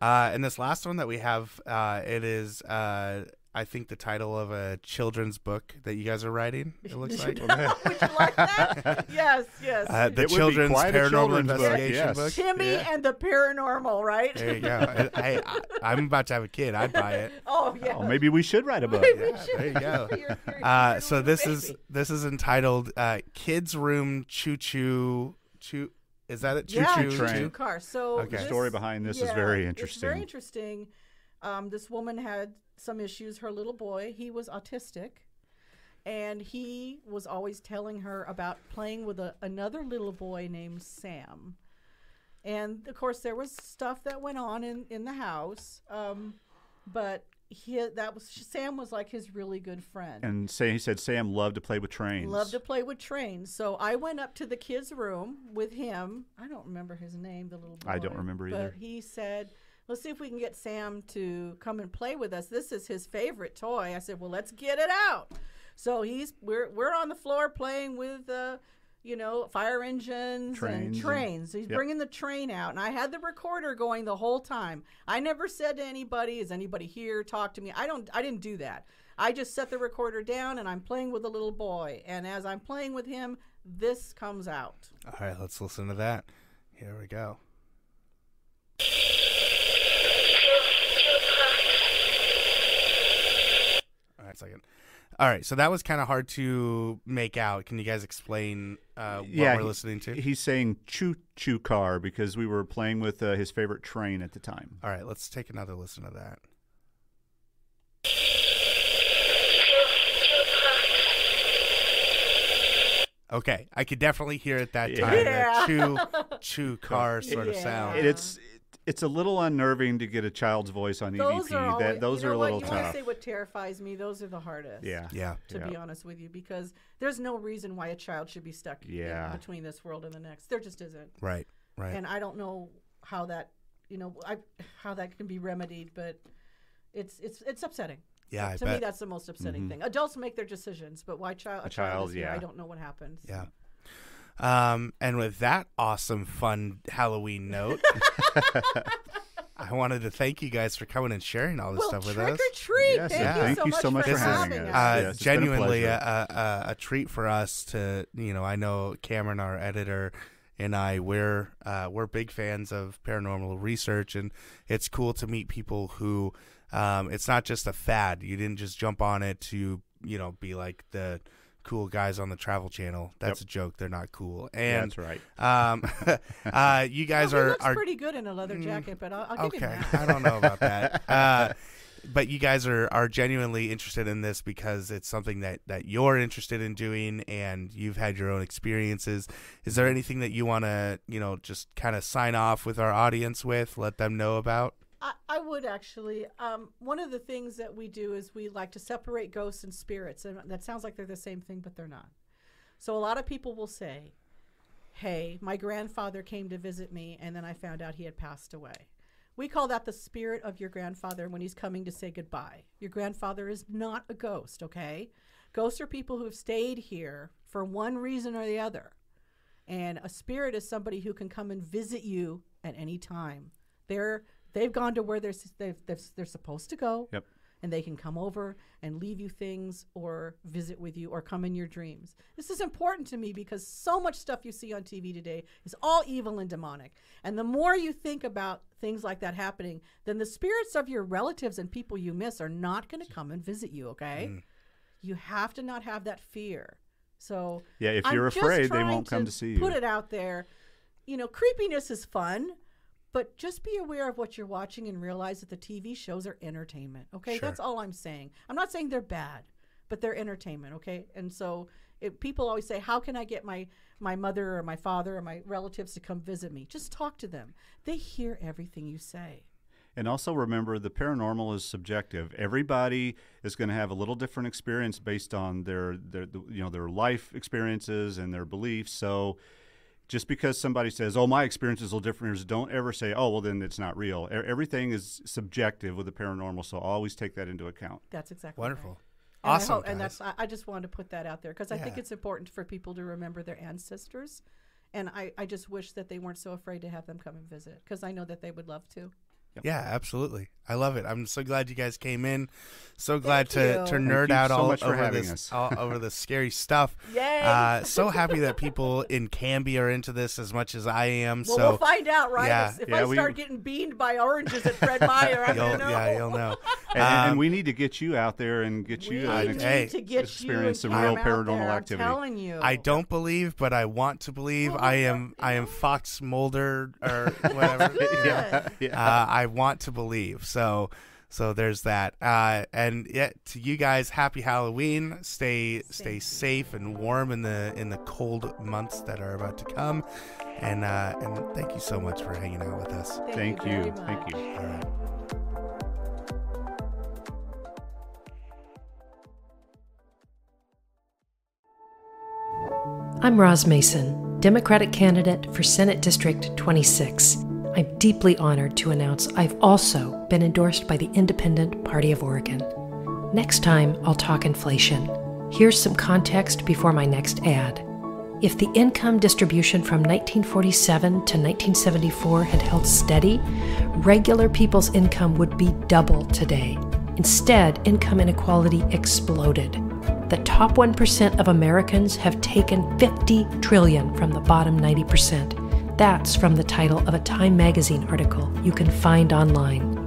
[SPEAKER 2] And this last one that we have, it is, I think, the title of a children's book that you guys are writing, it looks like.
[SPEAKER 11] Would you like that? Yes.
[SPEAKER 2] The Children's Paranormal Investigation book.
[SPEAKER 11] Timmy and the Paranormal, right?
[SPEAKER 2] There you go. Hey, I'm about to have a kid. I'd buy it.
[SPEAKER 11] Oh, yeah.
[SPEAKER 12] Oh, maybe we should write a book.
[SPEAKER 2] There you go. So this is entitled Kids Room Choo Choo. Is that it? Choo Choo
[SPEAKER 12] Train.
[SPEAKER 11] Choo car. So
[SPEAKER 12] the story behind this is very interesting.
[SPEAKER 11] It's very interesting. This woman had some issues. Her little boy, he was autistic, and he was always telling her about playing with another little boy named Sam. And of course, there was stuff that went on in the house, but Sam was like his really good friend.
[SPEAKER 12] And he said Sam loved to play with trains.
[SPEAKER 11] Loved to play with trains. So I went up to the kids' room with him. I don't remember his name, the little boy.
[SPEAKER 12] I don't remember either.
[SPEAKER 11] But he said, let's see if we can get Sam to come and play with us. This is his favorite toy. I said, well, let's get it out. So we're on the floor playing with fire engines and trains. He's bringing the train out, and I had the recorder going the whole time. I never said to anybody, "Is anybody here? Talk to me." I didn't do that. I just set the recorder down, and I'm playing with the little boy. And as I'm playing with him, this comes out.
[SPEAKER 2] All right, let's listen to that. Here we go. All right, second. All right, so that was kind of hard to make out. Can you guys explain what we're listening to?
[SPEAKER 12] He's saying choo choo car because we were playing with his favorite train at the time.
[SPEAKER 2] All right, let's take another listen to that. Okay, I could definitely hear it that time. That choo car sort of sound.
[SPEAKER 12] It's a little unnerving to get a child's voice on EVP. Those are a little tough.
[SPEAKER 11] You want to say what terrifies me? Those are the hardest.
[SPEAKER 2] Yeah.
[SPEAKER 11] To be honest with you, because there's no reason why a child should be stuck between this world and the next. There just isn't.
[SPEAKER 2] Right.
[SPEAKER 11] And I don't know how that, how that can be remedied, but it's upsetting.
[SPEAKER 2] Yeah,
[SPEAKER 11] to me, that's the most upsetting thing. Adults make their decisions, but why a child is here, I don't know what happens.
[SPEAKER 2] Yeah. And with that awesome, fun Halloween note, I wanted to thank you guys for coming and sharing all this stuff with us.
[SPEAKER 11] Trick or treat!
[SPEAKER 12] Yes, thank you so much for having us. Yes,
[SPEAKER 2] genuinely a treat for us to, I know Cameron, our editor, and we're big fans of paranormal research, and it's cool to meet people who It's not just a fad. You didn't just jump on it to, be like the cool guys on the Travel Channel. That's a joke. They're not cool. And
[SPEAKER 12] that's right.
[SPEAKER 2] You guys
[SPEAKER 11] he
[SPEAKER 2] are
[SPEAKER 11] looks pretty good in a leather jacket, but I'll give him that.
[SPEAKER 2] I don't know about that. But you guys are genuinely interested in this because it's something that you're interested in doing, and you've had your own experiences. Is there anything that you want to, just kind of sign off with our audience with, let them know about?
[SPEAKER 11] I would actually. One of the things that we do is we like to separate ghosts and spirits, and that sounds like they're the same thing, but they're not. So a lot of people will say, hey, my grandfather came to visit me, and then I found out he had passed away. We call that the spirit of your grandfather when he's coming to say goodbye. Your grandfather is not a ghost, okay? Ghosts are people who have stayed here for one reason or the other. And a spirit is somebody who can come and visit you at any time. They've gone to where they're supposed to go.
[SPEAKER 12] Yep.
[SPEAKER 11] And they can come over and leave you things or visit with you or come in your dreams. This is important to me because so much stuff you see on TV today is all evil and demonic. And the more you think about things like that happening, then the spirits of your relatives and people you miss are not going to come and visit you, okay? You have to not have that fear. So
[SPEAKER 12] yeah, if you're afraid, they won't come to see you.
[SPEAKER 11] Put it out there. Creepiness is fun. But just be aware of what you're watching and realize that the TV shows are entertainment, okay?
[SPEAKER 2] Sure.
[SPEAKER 11] That's all I'm saying. I'm not saying they're bad, but they're entertainment, okay? And so people always say, how can I get my mother or my father or my relatives to come visit me? Just talk to them. They hear everything you say.
[SPEAKER 12] And also remember, the paranormal is subjective. Everybody is going to have a little different experience based on their life experiences and their beliefs. So just because somebody says, oh, my experience is a little different, don't ever say, oh, well, then it's not real. Everything is subjective with the paranormal, so always take that into account.
[SPEAKER 11] That's exactly
[SPEAKER 2] wonderful.
[SPEAKER 11] Right.
[SPEAKER 2] Awesome.
[SPEAKER 11] And I just wanted to put that out there because I think it's important for people to remember their ancestors. And I just wish that they weren't so afraid to have them come and visit because I know that they would love to.
[SPEAKER 12] Yep.
[SPEAKER 2] Yeah, absolutely. I love it. I'm so glad you guys came in. So glad to nerd out all over this scary stuff.
[SPEAKER 11] Yay!
[SPEAKER 2] So happy that people in Canby are into this as much as I am.
[SPEAKER 11] Well, we'll find out, right?
[SPEAKER 2] Yeah.
[SPEAKER 11] If I start getting beamed by oranges at Fred Meyer, I'm going to know.
[SPEAKER 2] Yeah, you'll know.
[SPEAKER 12] And we need to get you out there and get you
[SPEAKER 11] to
[SPEAKER 12] experience some real paranormal activity.
[SPEAKER 11] I'm telling you.
[SPEAKER 2] I don't believe, but I want to believe. I am Fox Mulder or whatever. I want to believe. So there's that. And to you guys, happy Halloween. Stay safe and warm in the cold months that are about to come. And thank you so much for hanging out with us.
[SPEAKER 12] Thank you. Thank you.
[SPEAKER 2] All right.
[SPEAKER 15] I'm Roz Mason, Democratic candidate for Senate District 26. I'm deeply honored to announce I've also been endorsed by the Independent Party of Oregon. Next time, I'll talk inflation. Here's some context before my next ad. If the income distribution from 1947 to 1974 had held steady, regular people's income would be double today. Instead, income inequality exploded. The top 1% of Americans have taken $50 trillion from the bottom 90%. That's from the title of a Time magazine article you can find online.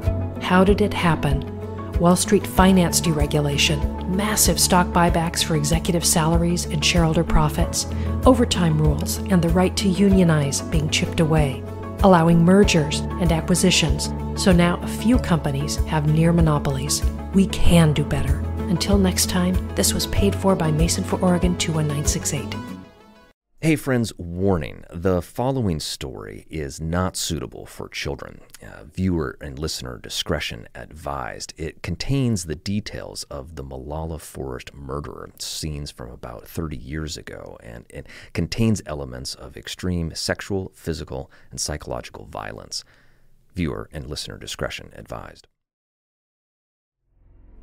[SPEAKER 15] How did it happen? Wall Street finance deregulation, massive stock buybacks for executive salaries and shareholder profits, overtime rules, and the right to unionize being chipped away, allowing mergers and acquisitions, so now a few companies have near monopolies. We can do better. Until next time, this was paid for by Mason for Oregon 21968.
[SPEAKER 3] Hey friends, warning. The following story is not suitable for children. Viewer and listener discretion advised. It contains the details of the Malala Forest murder, scenes from about 30 years ago, and it contains elements of extreme sexual, physical, and psychological violence. Viewer and listener discretion advised.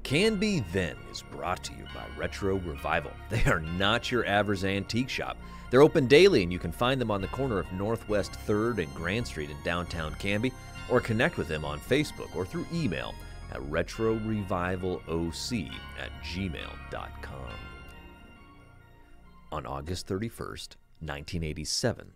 [SPEAKER 3] Canby Then is brought to you by Retro Revival. They are not your average antique shop. They're open daily, and you can find them on the corner of Northwest 3rd and Grand Street in downtown Canby, or connect with them on Facebook or through email at retrorevivaloc@gmail.com. On August 31st, 1987,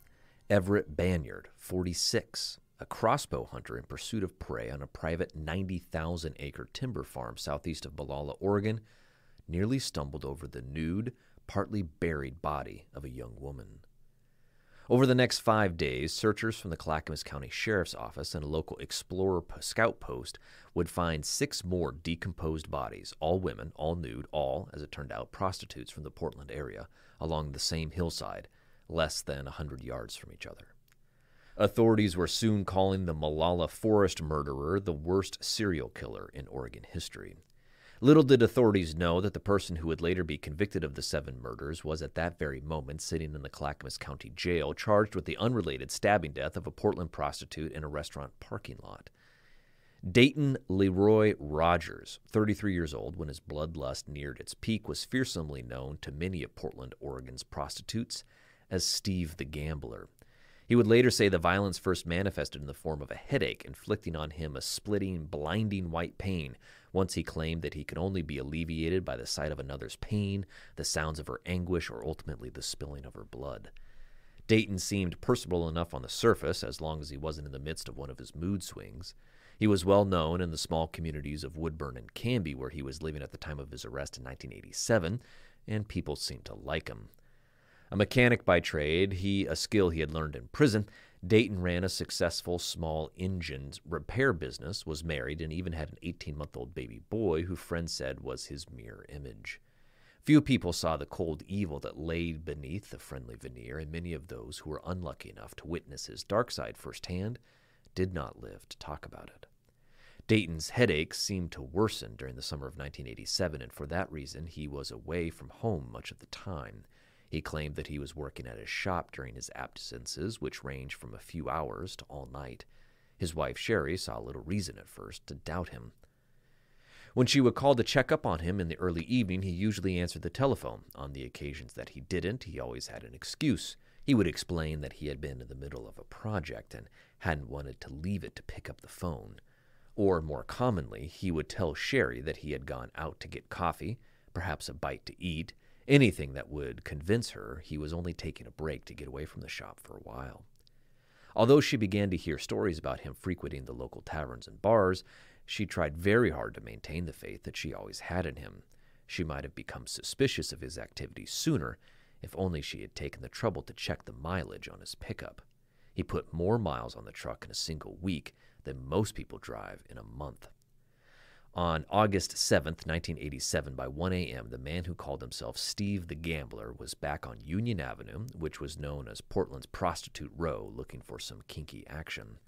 [SPEAKER 3] Everett Banyard, 46, a crossbow hunter in pursuit of prey on a private 90,000-acre timber farm southeast of Molalla, Oregon, nearly stumbled over the nude, partly buried body of a young woman. Over the next 5 days, searchers from the Clackamas County Sheriff's Office and a local Explorer Scout post would find 6 more decomposed bodies, all women, all nude, all, as it turned out, prostitutes from the Portland area, along the same hillside, less than 100 yards from each other. Authorities were soon calling the Molalla forest murderer the worst serial killer in Oregon history. Little did authorities know that the person who would later be convicted of the 7 murders was at that very moment sitting in the Clackamas County Jail, charged with the unrelated stabbing death of a Portland prostitute in a restaurant parking lot. Dayton Leroy Rogers, 33 years old when his bloodlust neared its peak, was fearsomely known to many of Portland, Oregon's prostitutes as Steve the Gambler. He would later say the violence first manifested in the form of a headache, inflicting on him a splitting, blinding white pain. Once he claimed that he could only be alleviated by the sight of another's pain, the sounds of her anguish, or ultimately the spilling of her blood. Dayton seemed personable enough on the surface, as long as he wasn't in the midst of one of his mood swings. He was well known in the small communities of Woodburn and Canby, where he was living at the time of his arrest in 1987, and people seemed to like him. A mechanic by trade, a skill he had learned in prison, Dayton ran a successful small engines repair business, was married, and even had an 18-month-old baby boy who friends said was his mirror image. Few people saw the cold evil that lay beneath the friendly veneer, and many of those who were unlucky enough to witness his dark side firsthand did not live to talk about it. Dayton's headaches seemed to worsen during the summer of 1987, and for that reason he was away from home much of the time. He claimed that he was working at his shop during his absences, which ranged from a few hours to all night. His wife, Sherry, saw little reason at first to doubt him. When she would call to check up on him in the early evening, he usually answered the telephone. On the occasions that he didn't, he always had an excuse. He would explain that he had been in the middle of a project and hadn't wanted to leave it to pick up the phone. Or, more commonly, he would tell Sherry that he had gone out to get coffee, perhaps a bite to eat, anything that would convince her he was only taking a break to get away from the shop for a while. Although she began to hear stories about him frequenting the local taverns and bars, she tried very hard to maintain the faith that she always had in him. She might have become suspicious of his activities sooner, if only she had taken the trouble to check the mileage on his pickup. He put more miles on the truck in a single week than most people drive in a month. On August 7th, 1987, by 1 a.m., the man who called himself Steve the Gambler was back on Union Avenue, which was known as Portland's Prostitute Row, looking for some kinky action.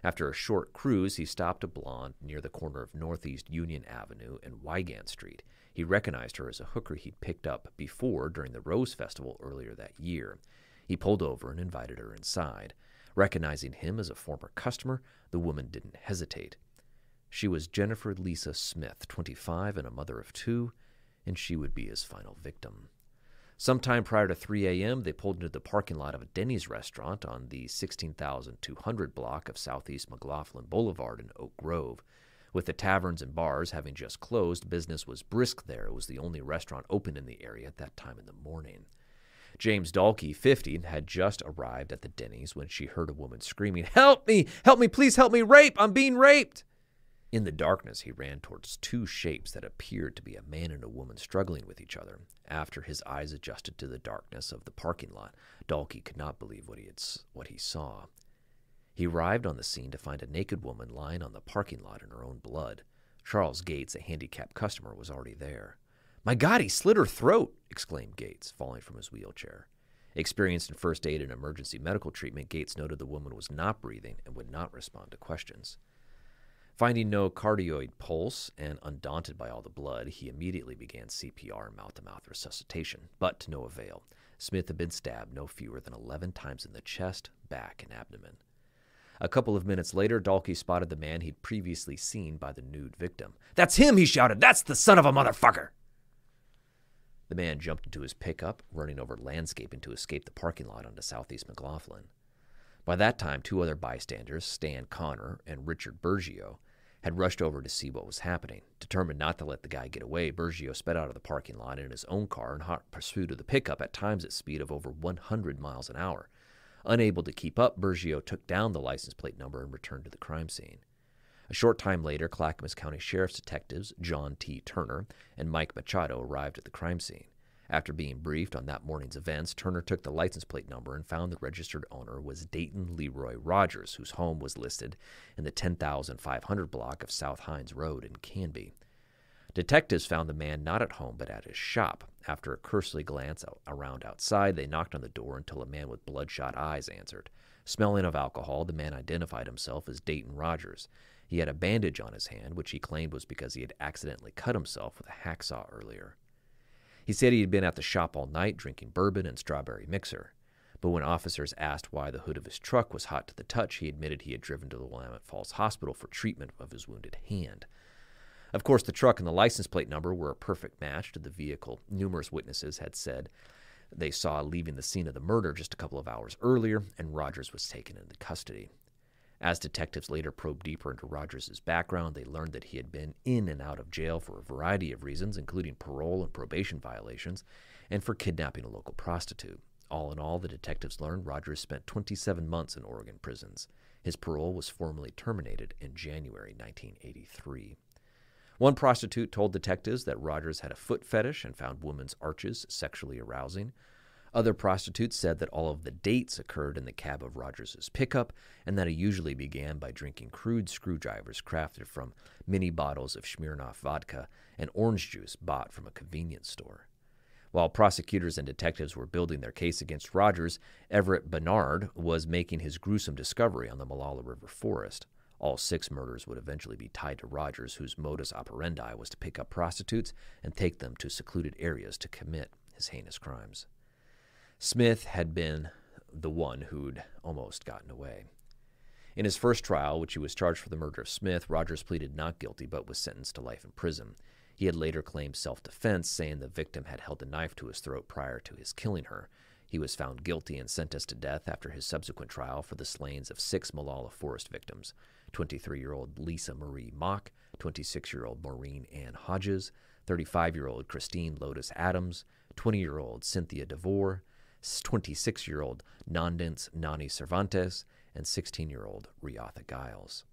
[SPEAKER 3] After a short cruise, he stopped a blonde near the corner of Northeast Union Avenue and Wygant Street. He recognized her as a hooker he'd picked up before during the Rose Festival earlier that year. He pulled over and invited her inside. Recognizing him as a former customer, the woman didn't hesitate. She was Jennifer Lisa Smith, 25 and a mother of 2, and she would be his final victim. Sometime prior to 3 a.m., they pulled into the parking lot of a Denny's restaurant on the 16,200 block of Southeast McLaughlin Boulevard in Oak Grove. With the taverns and bars having just closed, business was brisk there. It was the only restaurant open in the area at that time in the morning. James Dalkey, 50, had just arrived at the Denny's when she heard a woman screaming, "Help me! Help me! Please help me! Rape! I'm being raped!" In the darkness, he ran towards 2 shapes that appeared to be a man and a woman struggling with each other. After his eyes adjusted to the darkness of the parking lot, Dalkey could not believe what he saw. He arrived on the scene to find a naked woman lying on the parking lot in her own blood. Charles Gates, a handicapped customer, was already there. "My God, he slit her throat!" exclaimed Gates, falling from his wheelchair. Experienced in first aid and emergency medical treatment, Gates noted the woman was not breathing and would not respond to questions. Finding no cardioid pulse and undaunted by all the blood, he immediately began CPR and mouth-to-mouth resuscitation, but to no avail. Smith had been stabbed no fewer than 11 times in the chest, back, and abdomen. A couple of minutes later, Dalkey spotted the man he'd previously seen by the nude victim. "That's him!" he shouted. "That's the son of a motherfucker!" The man jumped into his pickup, running over landscaping to escape the parking lot onto Southeast McLaughlin. By that time, 2 other bystanders, Stan Connor and Richard Bergio, had rushed over to see what was happening. Determined not to let the guy get away, Bergio sped out of the parking lot in his own car in hot pursuit of the pickup, at times at speed of over 100 miles an hour. Unable to keep up, Bergio took down the license plate number and returned to the crime scene. A short time later, Clackamas County Sheriff's detectives John T. Turner and Mike Machado arrived at the crime scene. After being briefed on that morning's events, Turner took the license plate number and found the registered owner was Dayton Leroy Rogers, whose home was listed in the 10,500 block of South Hines Road in Canby. Detectives found the man not at home but at his shop. After a cursory glance around outside, they knocked on the door until a man with bloodshot eyes answered. Smelling of alcohol, the man identified himself as Dayton Rogers. He had a bandage on his hand, which he claimed was because he had accidentally cut himself with a hacksaw earlier. He said he had been at the shop all night drinking bourbon and strawberry mixer. But when officers asked why the hood of his truck was hot to the touch, he admitted he had driven to the Willamette Falls Hospital for treatment of his wounded hand. Of course, the truck and the license plate number were a perfect match to the vehicle. Numerous witnesses had said they saw leaving the scene of the murder just a couple of hours earlier, and Rogers was taken into custody. As detectives later probed deeper into Rogers' background, they learned that he had been in and out of jail for a variety of reasons, including parole and probation violations, and for kidnapping a local prostitute. All in all, the detectives learned Rogers spent 27 months in Oregon prisons. His parole was formally terminated in January 1983. One prostitute told detectives that Rogers had a foot fetish and found women's arches sexually arousing. Other prostitutes said that all of the dates occurred in the cab of Rogers' pickup and that he usually began by drinking crude screwdrivers crafted from mini bottles of Smirnoff vodka and orange juice bought from a convenience store. While prosecutors and detectives were building their case against Rogers, Everett Bernard was making his gruesome discovery on the Molalla River forest. All 6 murders would eventually be tied to Rogers, whose modus operandi was to pick up prostitutes and take them to secluded areas to commit his heinous crimes. Smith had been the one who'd almost gotten away. In his first trial, which he was charged for the murder of Smith, Rogers pleaded not guilty but was sentenced to life in prison. He had later claimed self-defense, saying the victim had held a knife to his throat prior to his killing her. He was found guilty and sentenced to death after his subsequent trial for the slayings of 6 Molalla Forest victims: 23-year-old Lisa Marie Mock, 26-year-old Maureen Ann Hodges, 35-year-old Christine Lotus Adams, 20-year-old Cynthia DeVore, 26-year-old Nandance Nani Cervantes, and 16-year-old Riatha Giles.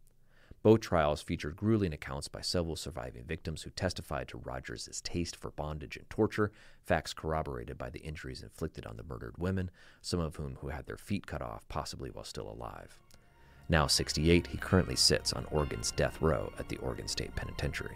[SPEAKER 3] Both trials featured grueling accounts by several surviving victims who testified to Rogers' taste for bondage and torture, facts corroborated by the injuries inflicted on the murdered women, some of whom who had their feet cut off, possibly while still alive. Now 68, he currently sits on Oregon's death row at the Oregon State Penitentiary.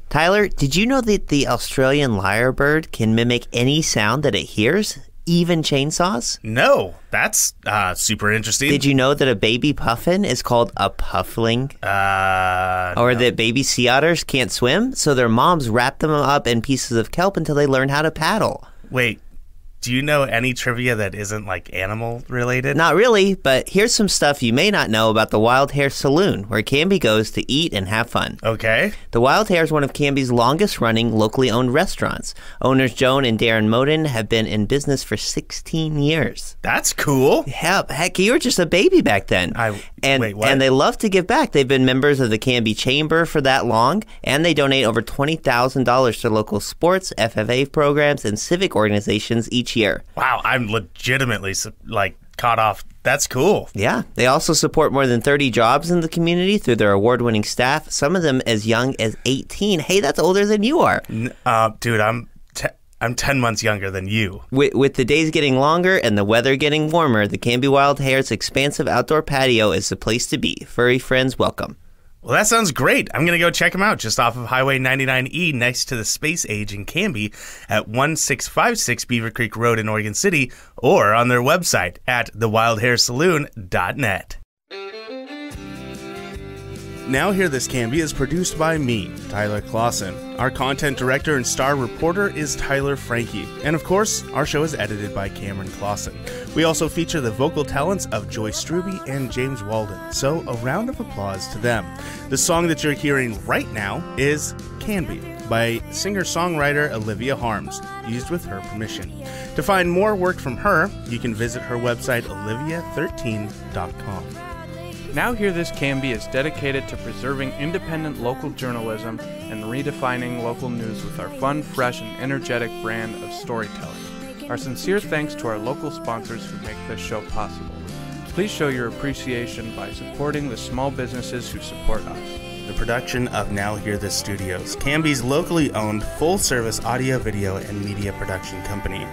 [SPEAKER 1] Tyler, did you know that the Australian lyrebird can mimic any sound that it hears, even chainsaws?
[SPEAKER 2] No, that's super interesting.
[SPEAKER 1] Did you know that a baby puffin is called a puffling? Or that baby sea otters can't swim, so their moms wrap them up in pieces of kelp until they learn how to paddle?
[SPEAKER 2] Wait, do you know any trivia that isn't like animal related?
[SPEAKER 1] Not really, but here's some stuff you may not know about the Wild Hare Saloon, where Canby goes to eat and have fun.
[SPEAKER 2] Okay.
[SPEAKER 1] The Wild Hare is one of Canby's longest running locally owned restaurants. Owners Joan and Darren Moden have been in business for 16 years.
[SPEAKER 2] That's cool.
[SPEAKER 1] Yeah, heck, you were just a baby back then.
[SPEAKER 2] Wait, what?
[SPEAKER 1] And they love to give back. They've been members of the Canby Chamber for that long, and they donate over $20,000 to local sports, FFA programs, and civic organizations each year.
[SPEAKER 2] Wow, I'm legitimately caught off. That's cool.
[SPEAKER 1] Yeah, they also support more than 30 jobs in the community through their award-winning staff, some of them as young as 18. Hey, that's older than you are.
[SPEAKER 2] Dude, I'm 10 months younger than you.
[SPEAKER 1] With the days getting longer and the weather getting warmer, the Canby Wild Hare's expansive outdoor patio is the place to be. Furry friends welcome.
[SPEAKER 2] Well, that sounds great. I'm going to go check them out just off of Highway 99E next to the Space Age in Canby at 1656 Beaver Creek Road in Oregon City, or on their website at thewildharesaloon.net. Now Hear This Canby is produced by me, Tyler Clausen. Our content director and star reporter is Tyler Frankie. And of course, our show is edited by Cameron Clausen. We also feature the vocal talents of Joyce Struby and James Walden, so a round of applause to them. The song that you're hearing right now is Canby by singer-songwriter Olivia Harms, used with her permission. To find more work from her, you can visit her website olivia13.com.
[SPEAKER 16] Now Hear This Canby is dedicated to preserving independent local journalism and redefining local news with our fun, fresh, and energetic brand of storytelling. Our sincere thanks to our local sponsors who make this show possible. Please show your appreciation by supporting the small businesses who support us.
[SPEAKER 2] The production of Now Hear This Studios, Canby's locally owned, full-service audio, video, and media production company.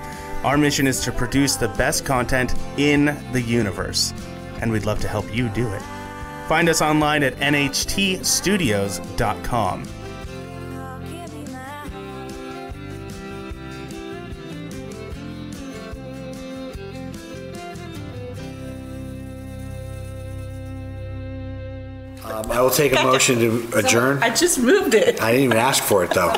[SPEAKER 2] Our mission is to produce the best content in the universe, and we'd love to help you do it. Find us online at nhtstudios.com.
[SPEAKER 17] I will take a motion to adjourn.
[SPEAKER 18] I just moved it.
[SPEAKER 17] I didn't even ask for it, though.